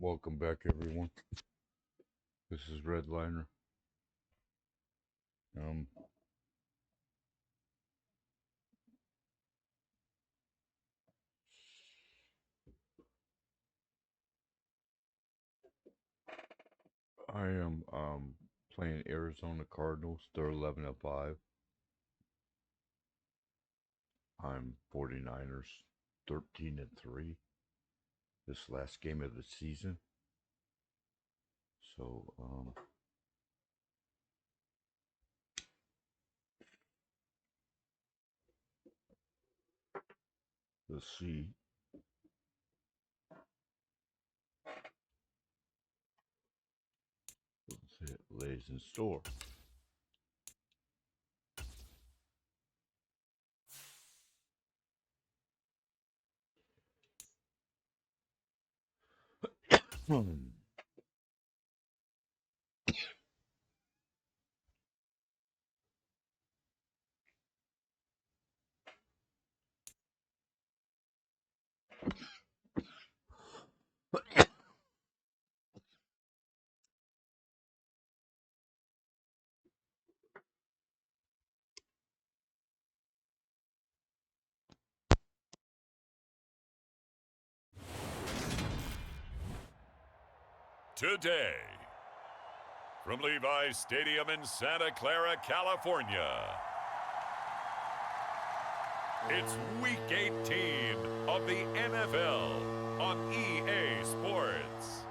Welcome back, everyone. This is Redliner. I am playing Arizona Cardinals. They're 11-5. I'm 49ers 13-3. This last game of the season. So let's see. What's it lays in store. Today, from Levi's Stadium in Santa Clara, California, it's Week 18 of the NFL on EA Sports.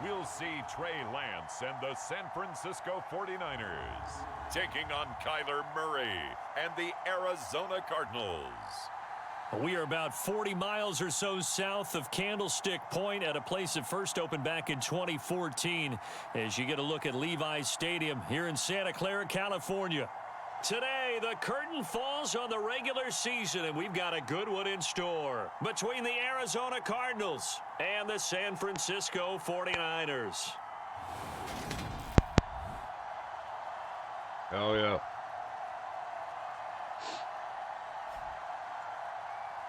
We'll see Trey Lance and the San Francisco 49ers taking on Kyler Murray and the Arizona Cardinals. We are about 40 miles or so south of Candlestick Point at a place that first opened back in 2014 as you get a look at Levi's Stadium here in Santa Clara, California. Today, the curtain falls on the regular season, and we've got a good one in store between the Arizona Cardinals and the San Francisco 49ers. Hell yeah.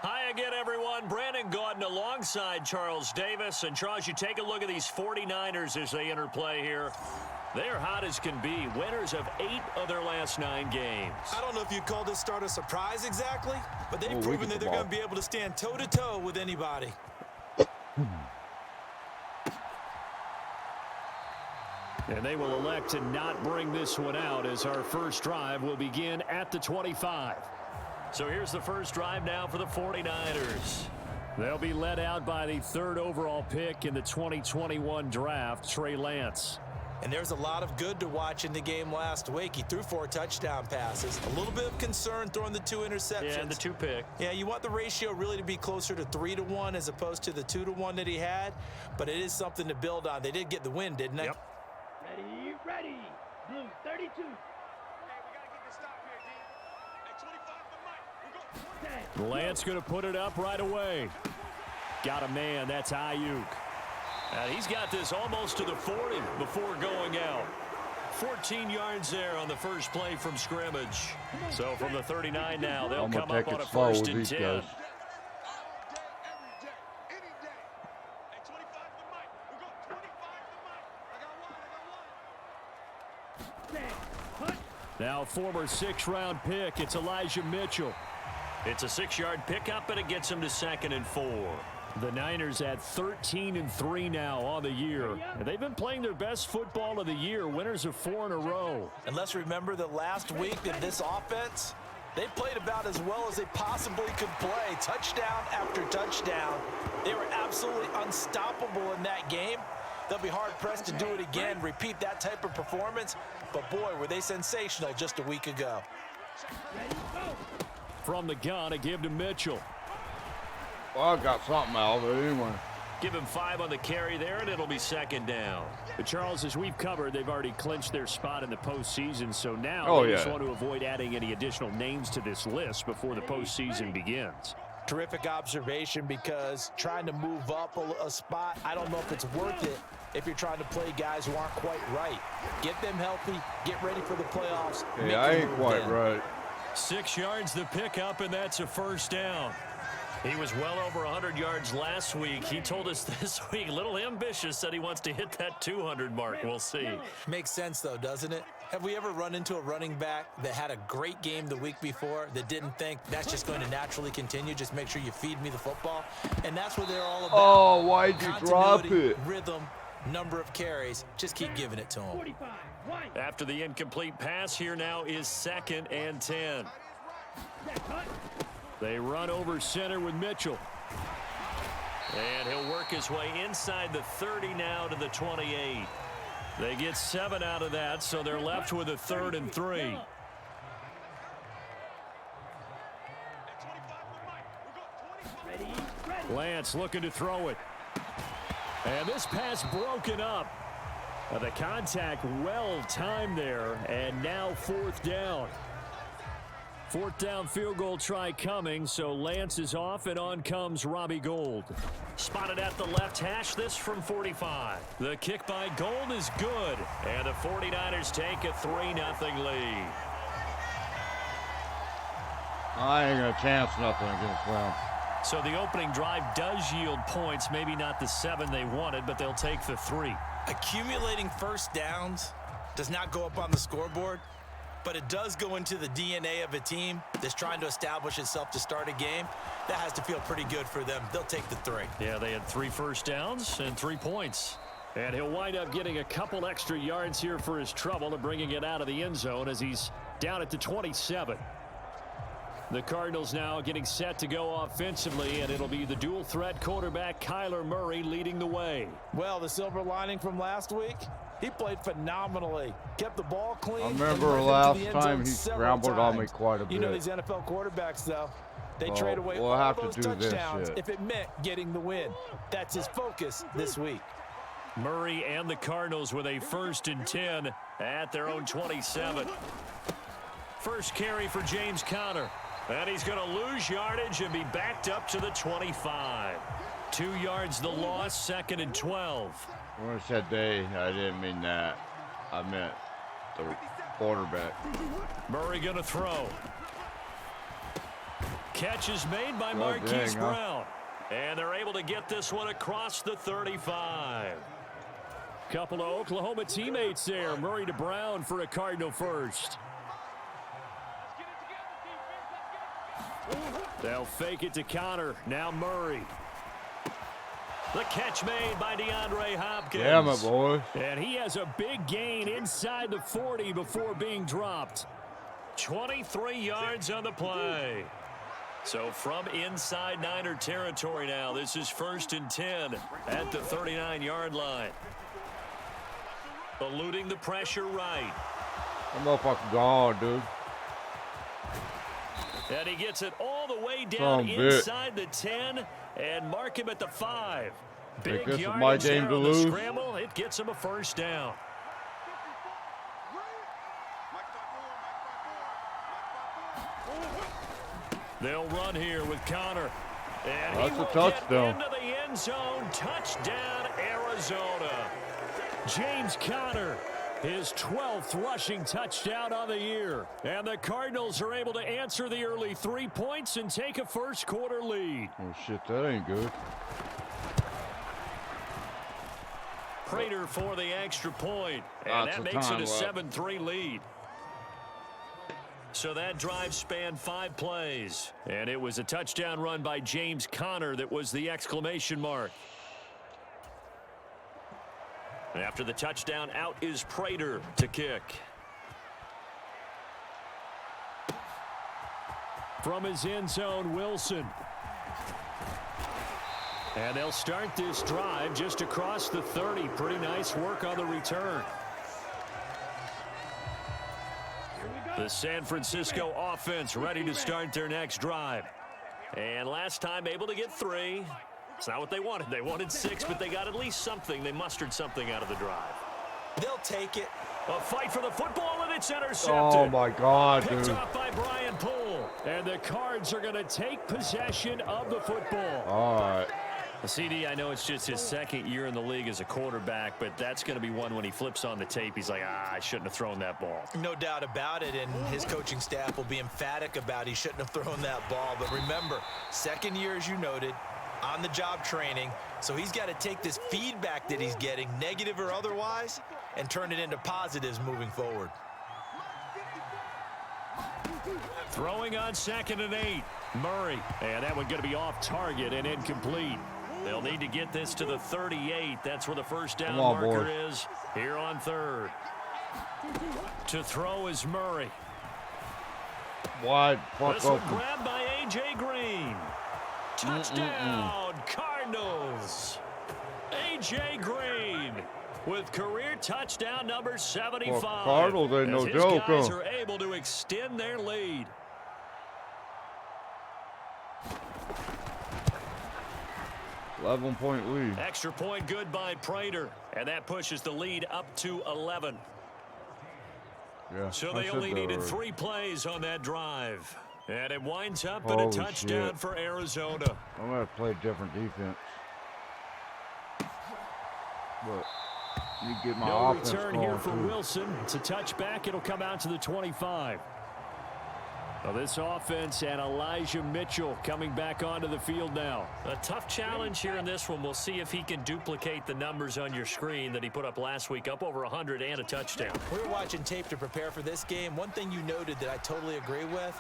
Hi again, everyone. Brandon Gaudin alongside Charles Davis. And, Charles, you take a look at these 49ers as they enter play here. They're hot as can be. Winners of 8 of their last 9 games. I don't know if you'd call this start a surprise exactly, but they've proven that they're going to be able to stand toe-to-toe with anybody. And they will elect to not bring this one out as our first drive will begin at the 25. So here's the first drive now for the 49ers. They'll be led out by the 3rd overall pick in the 2021 draft, Trey Lance. And there's a lot of good to watch in the game last week. He threw 4 touchdown passes. A little bit of concern throwing the 2 interceptions. Yeah, and the 2 pick. Yeah, you want the ratio really to be closer to 3-1 as opposed to the 2-1 that he had. But it is something to build on. They did get the win, didn't they? Yep. Ready. Blue 32. Lance going to put it up right away. Got a man. That's Ayuk. He's got this almost to the 40 before going out. 14 yards there on the first play from scrimmage. So from the 39 now, they'll come up on a 1st and 10. Now former 6th-round pick, it's Elijah Mitchell. It's a 6-yard pickup, and it gets him to 2nd and 4. The Niners at 13-3 now on the year. And they've been playing their best football of the year, winners of 4 in a row. And let's remember that last week that this offense, they played about as well as they possibly could play. Touchdown after touchdown. They were absolutely unstoppable in that game. They'll be hard-pressed to do it again, repeat that type of performance. But, boy, were they sensational just a week ago. From the gun, a give to Mitchell. Well, I got something out of it anyway. Give him 5 on the carry there, and it'll be second down. But Charles, as we've covered, they've already clinched their spot in the postseason, so now they just want to avoid adding any additional names to this list before the postseason begins. Terrific observation, because trying to move up a spot, I don't know if it's worth it if you're trying to play guys who aren't quite right. Get them healthy, get ready for the playoffs. Hey, I ain't quite right. 6 yards the pickup, and that's a first down. He was well over 100 yards last week. He told us this week, a little ambitious, said he wants to hit that 200 mark. We'll see. Makes sense, though, doesn't it? Have we ever run into a running back that had a great game the week before that didn't think that's just going to naturally continue? Just make sure you feed me the football. And that's what they're all about. Oh, why'd you drop it? Rhythm, number of carries. Just keep giving it to him. After the incomplete pass, here now is 2nd and 10. They run over center with Mitchell. And he'll work his way inside the 30 now to the 28. They get 7 out of that, so they're left with a 3rd and 3. Lance looking to throw it. And this pass broken up. The contact well timed there, and now 4th down. 4th down field goal try coming, so Lance is off, and on comes Robbie Gould. Spotted at the left hash, this from 45. The kick by Gould is good, and the 49ers take a 3-0 lead. I ain't gonna chance nothing against them. So the opening drive does yield points, maybe not the 7 they wanted, but they'll take the 3. Accumulating first downs does not go up on the scoreboard, but it does go into the DNA of a team that's trying to establish itself to start a game. That has to feel pretty good for them. They'll take the 3. Yeah, they had 3 first downs and 3 points. And he'll wind up getting a couple extra yards here for his trouble and bringing it out of the end zone as he's down at the 27. The Cardinals now getting set to go offensively, and it'll be the dual threat quarterback Kyler Murray leading the way. Well, the silver lining from last week, he played phenomenally. Kept the ball clean. I remember last time he scrambled on me quite a bit. You know these NFL quarterbacks, though, they trade away we'll all have those to do touchdowns this if it meant getting the win. That's his focus this week. Murray and the Cardinals with a 1st and 10 at their own 27. First carry for James Conner. And he's going to lose yardage and be backed up to the 25. 2 yards the loss, 2nd and 12. When I said they, I didn't mean that. I meant the quarterback. Murray going to throw. Catch is made by Marquise Brown. And they're able to get this one across the 35. Couple of Oklahoma teammates there. Murray to Brown for a Cardinal first. They'll fake it to Conner. Now Murray. The catch made by DeAndre Hopkins. Damn it, boys. And he has a big gain inside the 40 before being dropped. 23 yards on the play. So from inside Niner territory now, this is 1st and 10 at the 39-yard line. Eluding the pressure right. That motherfucker gone, dude. And he gets it all the way down inside the 10 and mark him at the 5. Big yardage there on the scramble. It gets him a first down. They'll run here with Conner. And that's he will a touchdown. Get into the end zone. Touchdown, Arizona. James Conner, his 12th rushing touchdown on the year. And the Cardinals are able to answer the early 3 points and take a first quarter lead. Oh, shit, that ain't good. Prater for the extra point. And that makes it a 7-3 lead. So that drive spanned 5 plays. And it was a touchdown run by James Conner that was the exclamation mark. And after the touchdown, out is Prater to kick. From his end zone, Wilson. And they'll start this drive just across the 30. Pretty nice work on the return. The San Francisco offense ready to start their next drive. And last time able to get 3. It's not what they wanted. They wanted 6, but they got at least something. They mustered something out of the drive. They'll take it. A fight for the football, and it's intercepted. Oh, my God, Picked dude. off by Brian Poole. And the Cards are going to take possession of the football. All right. CD, I know it's just his second year in the league as a quarterback, but that's going to be one when he flips on the tape. He's like, I shouldn't have thrown that ball. No doubt about it, and his coaching staff will be emphatic about he shouldn't have thrown that ball. But remember, second year, as you noted, on-the-job training, so he's got to take this feedback that he's getting, negative or otherwise, and turn it into positives moving forward. Throwing on 2nd and 8. Murray, and that one going to be off target and incomplete. They'll need to get this to the 38. That's where the first down marker is here on 3rd. To throw is Murray. Wide, fuck This one open. grabbed by A.J. Green. Touchdown, Cardinals. A.J. Green with career touchdown number 75. Well, Cardinals ain't no as joke, his guys huh? are able to extend their lead. $11-point lead. Extra point good by Prater, and that pushes the lead up to 11. Yeah, So I they said only that needed already. 3 plays on that drive. And it winds up in a Holy touchdown shit. for Arizona. I'm going to play different defense. But you get my No offense return here going, for too. Wilson. It's a touchback. It'll come out to the 25. Well, this offense and Elijah Mitchell coming back onto the field now. A tough challenge here in this one. We'll see if he can duplicate the numbers on your screen that he put up last week, up over 100 and a touchdown. We were watching tape to prepare for this game. One thing you noted that I totally agree with,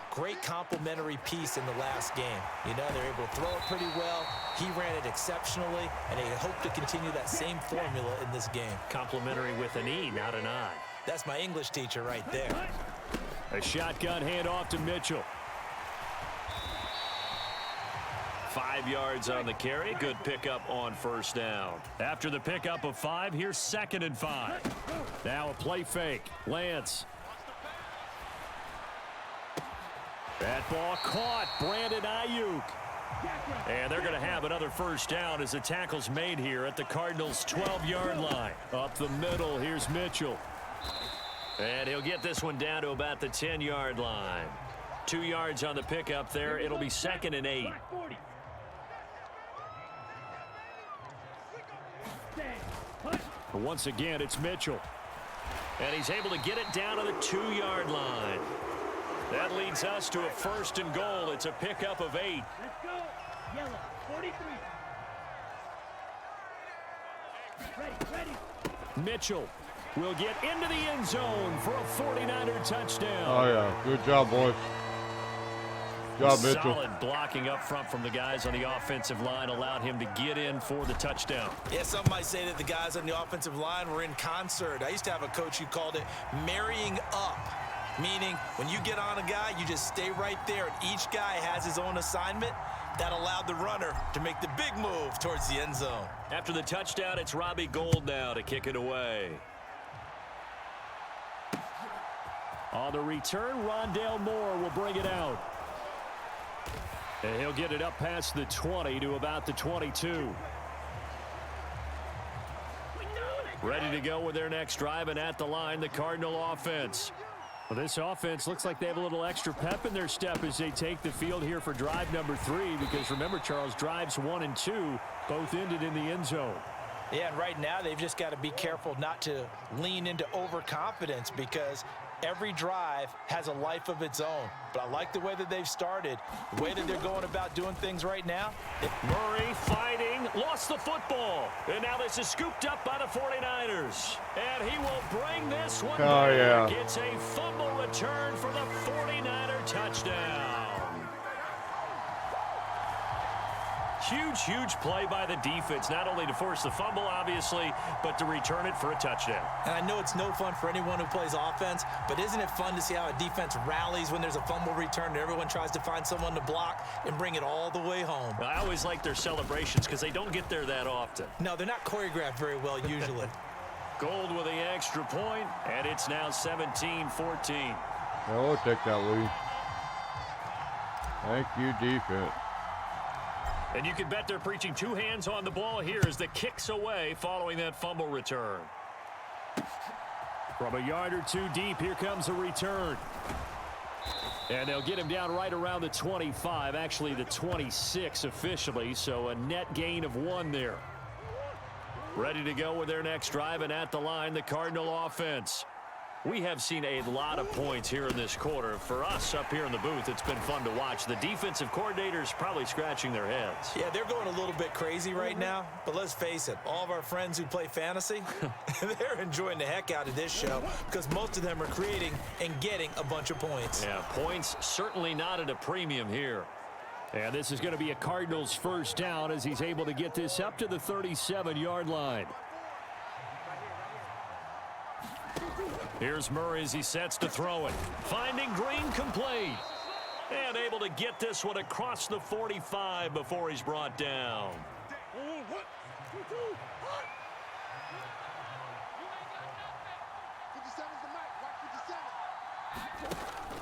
great complementary piece in the last game. You know, they're able to throw it pretty well. He ran it exceptionally, and they hope to continue that same formula in this game. Complimentary with an E, not an I. That's my English teacher right there. A shotgun handoff to Mitchell. 5 yards on the carry. Good pickup on first down. After the pickup of 5, here's 2nd and 5. Now a play fake. Lance. That ball caught. Brandon Ayuk. And they're going to have another first down as the tackle's made here at the Cardinals' 12-yard line. Up the middle, here's Mitchell. And he'll get this one down to about the 10-yard line. 2 yards on the pickup there. It'll be 2nd and 8. But once again, it's Mitchell. And he's able to get it down to the 2-yard line. That leads us to a 1st and goal. It's a pickup of 8. Let's go. Yellow, 43. Ready. Mitchell will get into the end zone for a 49er touchdown. Oh, yeah. Good job, boys. Good job, Mitchell. Solid blocking up front from the guys on the offensive line allowed him to get in for the touchdown. Yeah, some might say that the guys on the offensive line were in concert. I used to have a coach who called it marrying up, meaning when you get on a guy, you just stay right there, and each guy has his own assignment. That allowed the runner to make the big move towards the end zone. After the touchdown, it's Robbie Gould now to kick it away. On the return, Rondale Moore will bring it out. And he'll get it up past the 20 to about the 22. Ready to go with their next drive, and at the line, the Cardinal offense. Well, this offense looks like they have a little extra pep in their step as they take the field here for drive number 3, because remember, Charles, drives 1 and 2 both ended in the end zone. Yeah, and right now they've just got to be careful not to lean into overconfidence, because every drive has a life of its own. But I like the way that they've started, the way that they're going about doing things right now. Murray fighting, lost the football. And now this is scooped up by the 49ers. And he will bring this one Oh, back. yeah. It's a fumble return for the 49er touchdown. Huge play by the defense, not only to force the fumble, obviously, but to return it for a touchdown. And I know it's no fun for anyone who plays offense, but isn't it fun to see how a defense rallies when there's a fumble return and everyone tries to find someone to block and bring it all the way home? I always like their celebrations because they don't get there that often. No, they're not choreographed very well usually. Gould with the extra point, and it's now 17-14. Yeah, we'll take that lead. Thank you, defense. And you can bet they're preaching two hands on the ball here as the kick's away following that fumble return. From a yard or two deep, here comes a return. And they'll get him down right around the 25, actually the 26 officially, so a net gain of 1 there. Ready to go with their next drive, and at the line, the Cardinal offense. We have seen a lot of points here in this quarter. For us up here in the booth, it's been fun to watch. The defensive coordinators probably scratching their heads. Yeah, they're going a little bit crazy right now, but let's face it, all of our friends who play fantasy, they're enjoying the heck out of this show because most of them are creating and getting a bunch of points. Yeah, points certainly not at a premium here. And this is going to be a Cardinals first down as he's able to get this up to the 37-yard line. Here's Murray as he sets to throw it. Finding Green complete. And able to get this one across the 45 before he's brought down.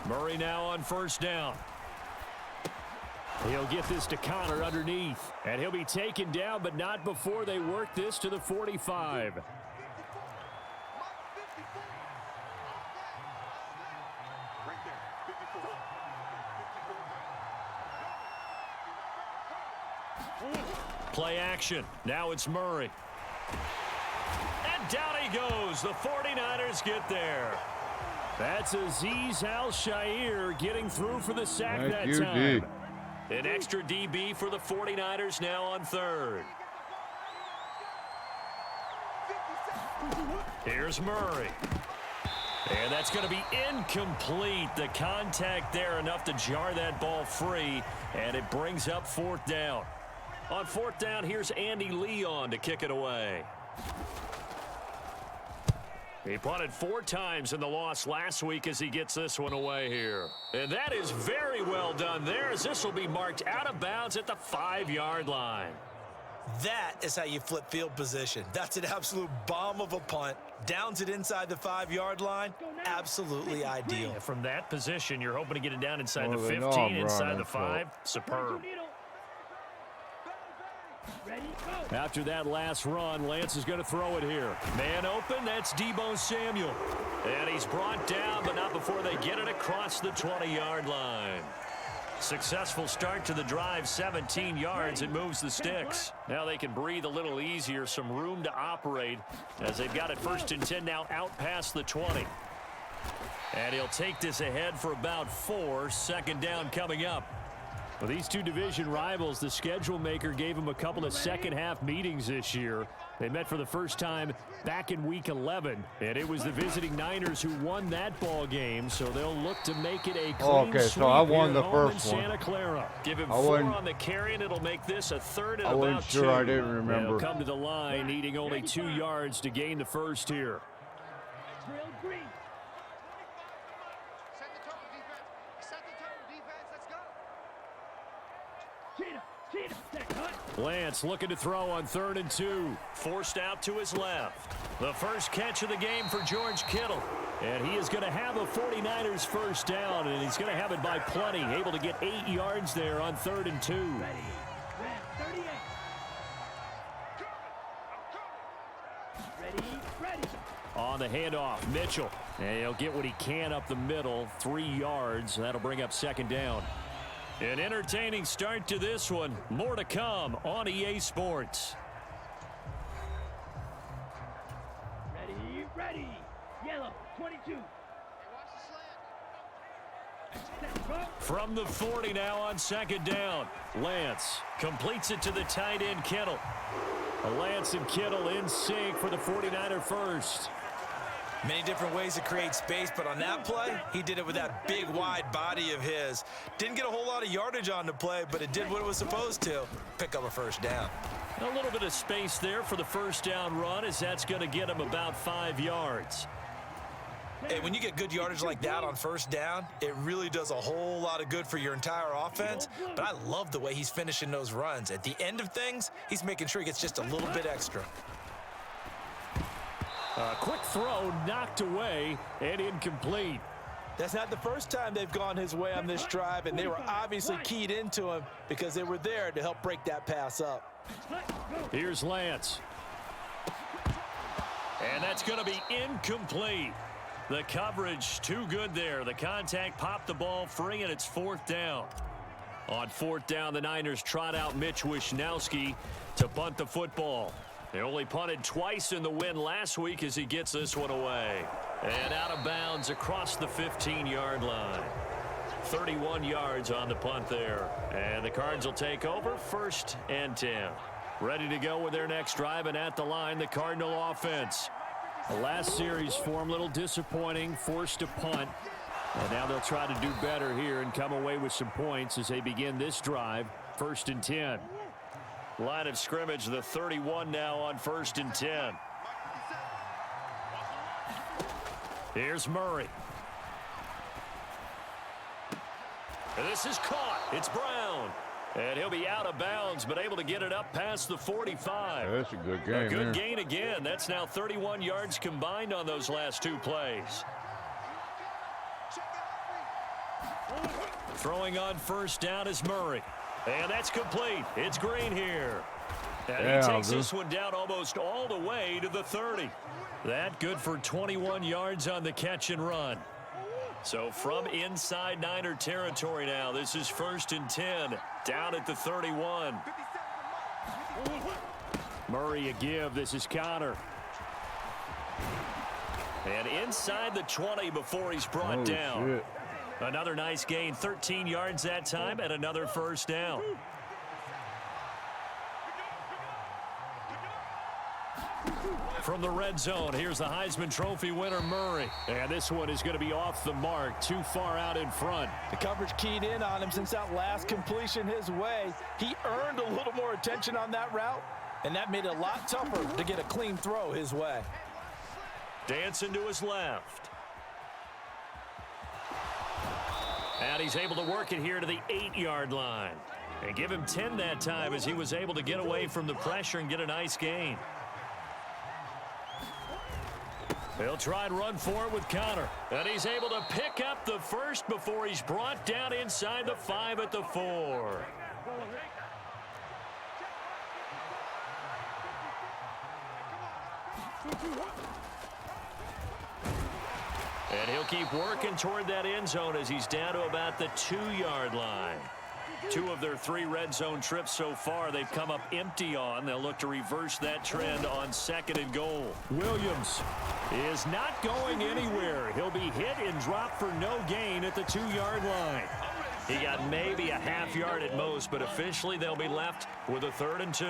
Murray now on first down. He'll get this to Connor underneath. And he'll be taken down, but not before they work this to the 45. Play action. Now it's Murray. And down he goes. The 49ers get there. That's Azeez Al-Shaair getting through for the sack that you, time. D. An extra DB for the 49ers now on third. Here's Murray. And that's going to be incomplete. The contact there enough to jar that ball free, and it brings up fourth down. On fourth down, here's Andy Leon to kick it away. He punted 4 times in the loss last week as he gets this one away here. And that is very well done there as this will be marked out of bounds at the 5-yard line. That is how you flip field position. That's an absolute bomb of a punt. Downs it inside the 5-yard line. Absolutely ideal. And from that position, you're hoping to get it down inside the Well, they 15, know I'm inside running, the 5. Superb. Ready, go. After that last run, Lance is going to throw it here. Man open, that's Deebo Samuel. And he's brought down, but not before they get it across the 20-yard line. Successful start to the drive, 17 yards. It moves the sticks. Now they can breathe a little easier, some room to operate as they've got it 1st and 10 now out past the 20. And he'll take this ahead for about 4. 2nd down coming up. Well, these two division rivals, the schedule maker gave them a couple of second-half meetings this year. They met for the first time back in Week 11, and it was the visiting Niners who won that ball game, so they'll look to make it a clean Okay, sweep so I won here the at home first in one. Santa Clara. Give him I 4 wasn't- on the carry, and it'll make this a 3rd and I about wasn't 2. sure. I didn't They'll remember. come to the line needing only 2 yards to gain the first here. Drill green. Set the tone, defense. Set the tone, defense. Let's go. Cheetah, that cut. Lance looking to throw on 3rd and 2. Forced out to his left. The first catch of the game for George Kittle. And he is going to have a 49ers first down, and he's going to have it by plenty. Able to get 8 yards there on 3rd and 2. Ready. Ram 38. Ready. On the handoff, Mitchell. And he'll get what he can up the middle, 3 yards. That'll bring up 2nd down. An entertaining start to this one. More to come on EA Sports. Ready. Yellow 22. From the 40 now on 2nd down. Lance. Completes it to the tight end, Kittle. Lance and Kittle in sync for the 49er first. Many different ways to create space, but on that play, he did it with that big, wide body of his. Didn't get a whole lot of yardage on the play, but it did what it was supposed to. Pick up a first down. A little bit of space there for the first down run as that's going to get him about 5 yards. Hey, when you get good yardage like that on first down, it really does a whole lot of good for your entire offense. But I love the way he's finishing those runs. At the end of things, he's making sure he gets just a little bit extra. A quick throw knocked away and incomplete. That's not the first time they've gone his way on this drive, and they were obviously keyed into him because they were there to help break that pass up. Here's Lance. And that's going to be incomplete. The coverage too good there. The contact popped the ball free, and it's 4th down. On 4th down, the Niners trot out Mitch Wishnowski to punt the football. They only punted twice in the win last week as he gets this one away. And out of bounds across the 15-yard line. 31 yards on the punt there. And the Cards will take over 1st and 10. Ready to go with their next drive, and at the line, the Cardinal offense. The last series for them, a little disappointing, forced to punt. And now they'll try to do better here and come away with some points as they begin this drive, 1st and 10. Line of scrimmage, the 31 now on 1st and 10. Here's Murray. And this is caught. It's Brown. And he'll be out of bounds, but able to get it up past the 45. Yeah, that's a good game. A good gain again. That's now 31 yards combined on those last 2 plays. Throwing on 1st down is Murray. And that's complete. It's Green here. And he takes this one down almost all the way to the 30. That good for 21 yards on the catch and run. So from inside Niner territory now, this is 1st and 10, down at the 31. Murray a give. This is Connor. And inside the 20 before he's brought down. Shit. Another nice gain, 13 yards that time, and another 1st down. From the red zone, here's the Heisman Trophy winner, Murray. And this one is going to be off the mark, too far out in front. The coverage keyed in on him since that last completion his way. He earned a little more attention on that route, and that made it a lot tougher to get a clean throw his way. Dancing to his left. And he's able to work it here to the 8-yard line. And give him 10 that time as he was able to get away from the pressure and get a nice gain. He'll try and run for it with Connor. And he's able to pick up the 1st before he's brought down inside the 5 at the 4. And he'll keep working toward that end zone as he's down to about the 2-yard line. 2 of their 3 red zone trips so far they've come up empty on. They'll look to reverse that trend on 2nd and goal. Williams is not going anywhere. He'll be hit and dropped for no gain at the 2-yard line. He got maybe a half yard at most, but officially they'll be left with a 3rd and 2.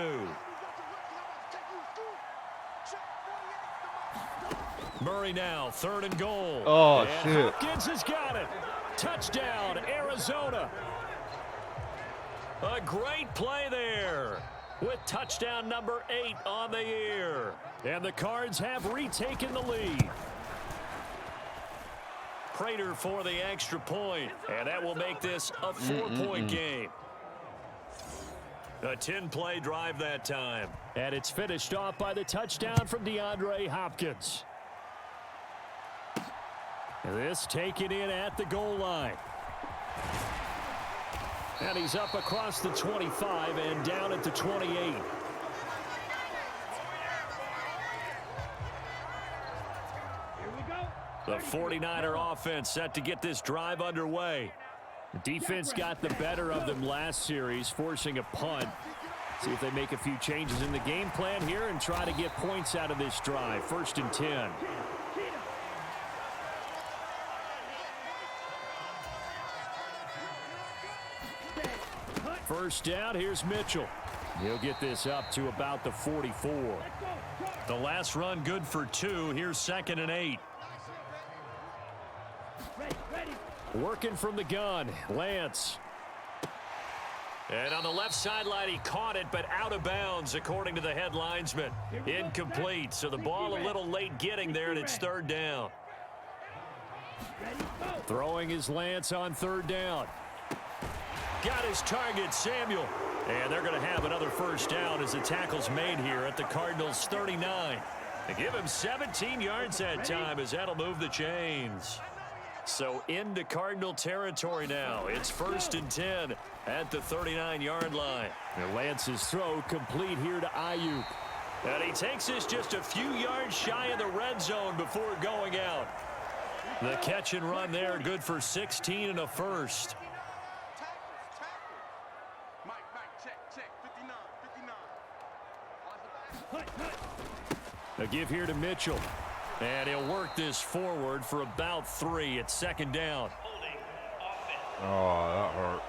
Murray now, 3rd and goal. Oh, and shit. Hopkins has got it. Touchdown, Arizona. A great play there with touchdown number 8 on the year. And the Cards have retaken the lead. Prater for the extra point, and that will make this a 4-point game. A 10-play drive that time. And it's finished off by the touchdown from DeAndre Hopkins. This taken in at the goal line. And he's up across the 25 and down at the 28. The 49er offense set to get this drive underway. The defense got the better of them last series, forcing a punt. See if they make a few changes in the game plan here and try to get points out of this drive. 1st and 10. First down, here's Mitchell. He'll get this up to about the 44. The last run good for 2. Here's 2nd and 8. Working from the gun, Lance. And on the left sideline, he caught it, but out of bounds, according to the head linesman. Incomplete, so the ball a little late getting there, and it's 3rd down. Throwing his Lance on 3rd down. Got his target, Samuel. And they're going to have another 1st down as the tackle's made here at the Cardinals' 39. They give him 17 yards that time as that'll move the chains. So into Cardinal territory now. It's 1st and 10 at the 39-yard line. And Lance's throw complete here to Ayuk. And he takes this just a few yards shy of the red zone before going out. The catch and run there, good for 16 and a first. A give here to Mitchell. And he'll work this forward for about 3. It's 2nd down. Oh, that hurt.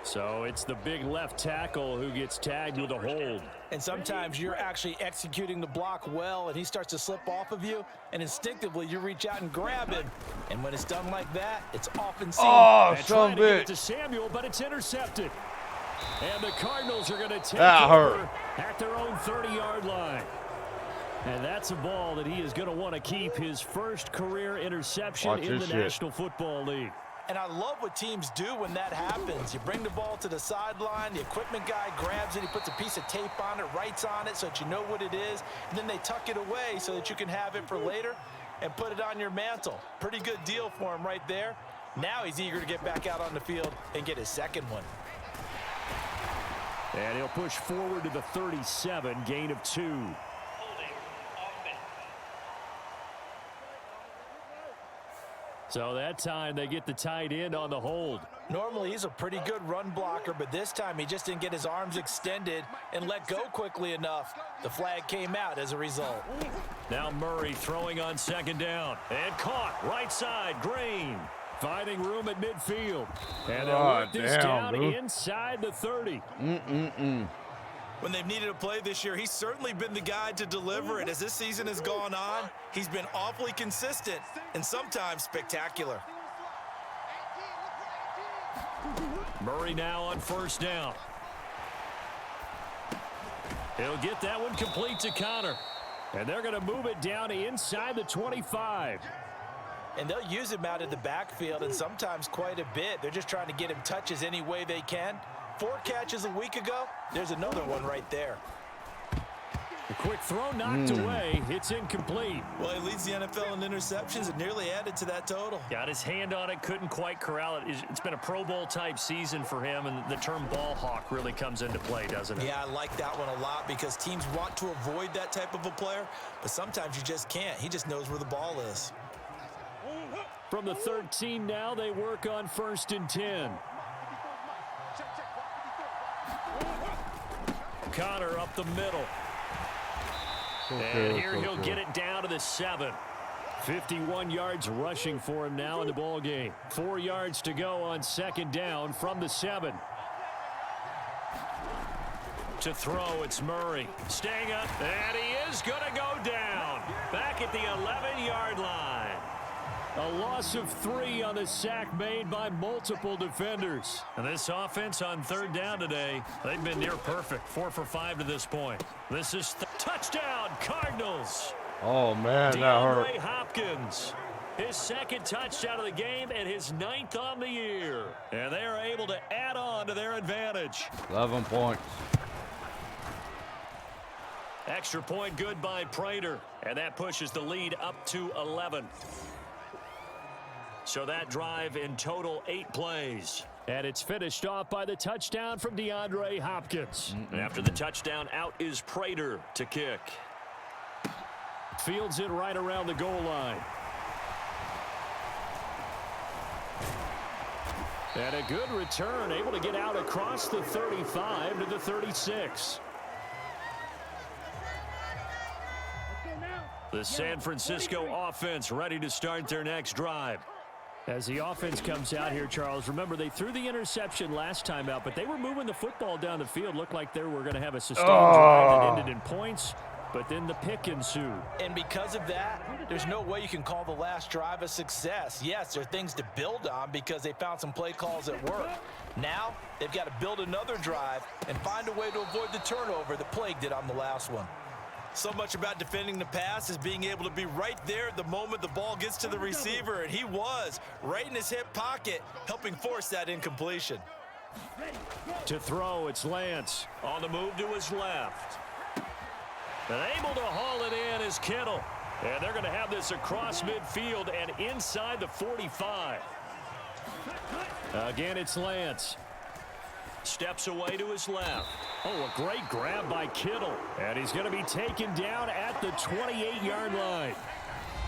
So it's the big left tackle who gets tagged with a hold. And sometimes you're actually executing the block well, and he starts to slip off of you, and instinctively you reach out and grab him. And when it's done like that, it's often seen. Oh, And son trying of to a get it bitch. to Samuel, but it's intercepted. And the Cardinals are going to take That over hurt. at their own 30-yard line. And that's a ball that he is going to want to keep, his first career interception Watch in this the shit. National Football League. And I love what teams do when that happens. You bring the ball to the sideline, the equipment guy grabs it, he puts a piece of tape on it, writes on it so that you know what it is, and then they tuck it away so that you can have it for later and put it on your mantle. Pretty good deal for him right there. Now he's eager to get back out on the field and get his second one. And he'll push forward to the 37, gain of 2. So that time they get the tight end on the hold. Normally he's a pretty good run blocker, but this time he just didn't get his arms extended and let go quickly enough. The flag came out as a result. Now Murray throwing on 2nd down. And caught. Right side. Green. Finding room at midfield. And they'll God work this damn, down dude. inside the 30. When they've needed a play this year, he's certainly been the guy to deliver it. As this season has gone on, he's been awfully consistent and sometimes spectacular. Murray now on 1st down. He'll get that one complete to Connor. And they're going to move it down inside the 25. And they'll use him out of the backfield, and sometimes quite a bit. They're just trying to get him touches any way they can. 4 catches a week ago. There's another one right there. A quick throw knocked away. It's incomplete. Well, he leads the NFL in interceptions and nearly added to that total. Got his hand on it, couldn't quite corral it. It's been a Pro Bowl type season for him, and the term ball hawk really comes into play, doesn't it? Yeah, I like that one a lot because teams want to avoid that type of a player, but sometimes you just can't. He just knows where the ball is. From the 13 now, they work on 1st and 10. Connor up the middle. And here he'll get it down to the 7. 51 yards rushing for him now in the ball game. 4 yards to go on 2nd down from the 7. To throw, it's Murray. Staying up, and he is going to go down. Back at the 11-yard line. A loss of 3 on the sack made by multiple defenders. And this offense on 3rd down today, they've been near perfect. 4 for 5 to this point. This is touchdown, Cardinals. Oh, man, that hurt. DeAndre Hopkins. His 2nd touchdown of the game and his 9th on the year. And they are able to add on to their advantage. 11 points. Extra point good by Prater. And that pushes the lead up to 11. So that drive in total 8 plays. And it's finished off by the touchdown from DeAndre Hopkins. And after the touchdown, out is Prater to kick. Fields it right around the goal line. And a good return, able to get out across the 35 to the 36. The San Francisco offense ready to start their next drive. As the offense comes out here, Charles, remember they threw the interception last time out, but they were moving the football down the field. Looked like they were going to have a sustained drive that ended in points, but then the pick ensued. And because of that, there's no way you can call the last drive a success. Yes, there are things to build on because they found some play calls that work. Now, they've got to build another drive and find a way to avoid the turnover that plagued it on the last one. So much about defending the pass is being able to be right there the moment the ball gets to the receiver, and he was right in his hip pocket, helping force that incompletion. To throw, it's Lance. On the move to his left. And able to haul it in is Kittle. And they're going to have this across midfield and inside the 45. Again, it's Lance. Steps away to his left. Oh, a great grab by Kittle. And he's going to be taken down at the 28-yard line.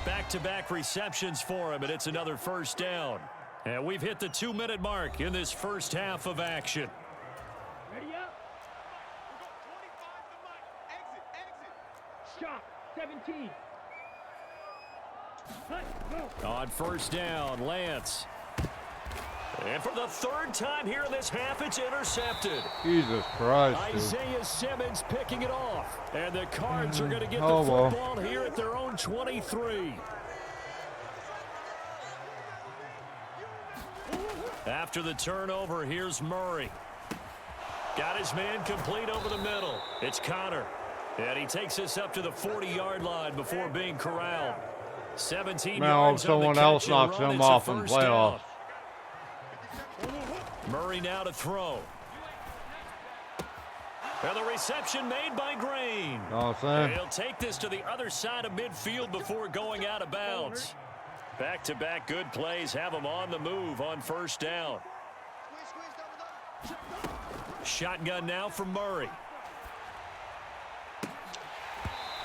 Back-to-back receptions for him, and it's another first down. And we've hit the 2-minute mark in this first half of action. Ready up. Shot. 17. Hut, go. On first down, Lance. And for the third time here in this half, it's intercepted. Jesus Christ, dude. Isaiah Simmons picking it off. And the Cards are going to get the Oh, well. football here at their own 23. After the turnover, here's Murray. Got his man complete over the middle. It's Connor. And he takes us up to the 40-yard line before being corralled. 17 Now yards on the someone catch else and knocks run. him It's a off in first playoffs. down. Murray now to throw. And the reception made by Green. You know what I'm saying? He'll take this to the other side of midfield before going out of bounds. Back-to-back good plays have him on the move on first down. Shotgun now from Murray.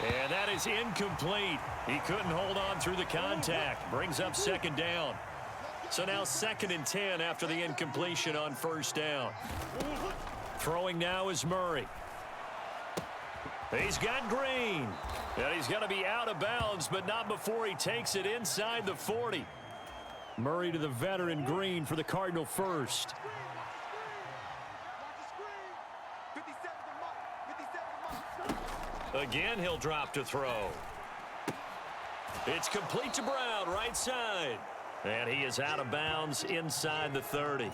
And that is incomplete. He couldn't hold on through the contact. Brings up second down. So now 2nd and 10 after the incompletion on first down. Throwing now is Murray. He's got Green. And he's going to be out of bounds, but not before he takes it inside the 40. Murray to the veteran Green for the Cardinal first. Again, he'll drop to throw. It's complete to Brown, right side. And he is out of bounds inside the 30.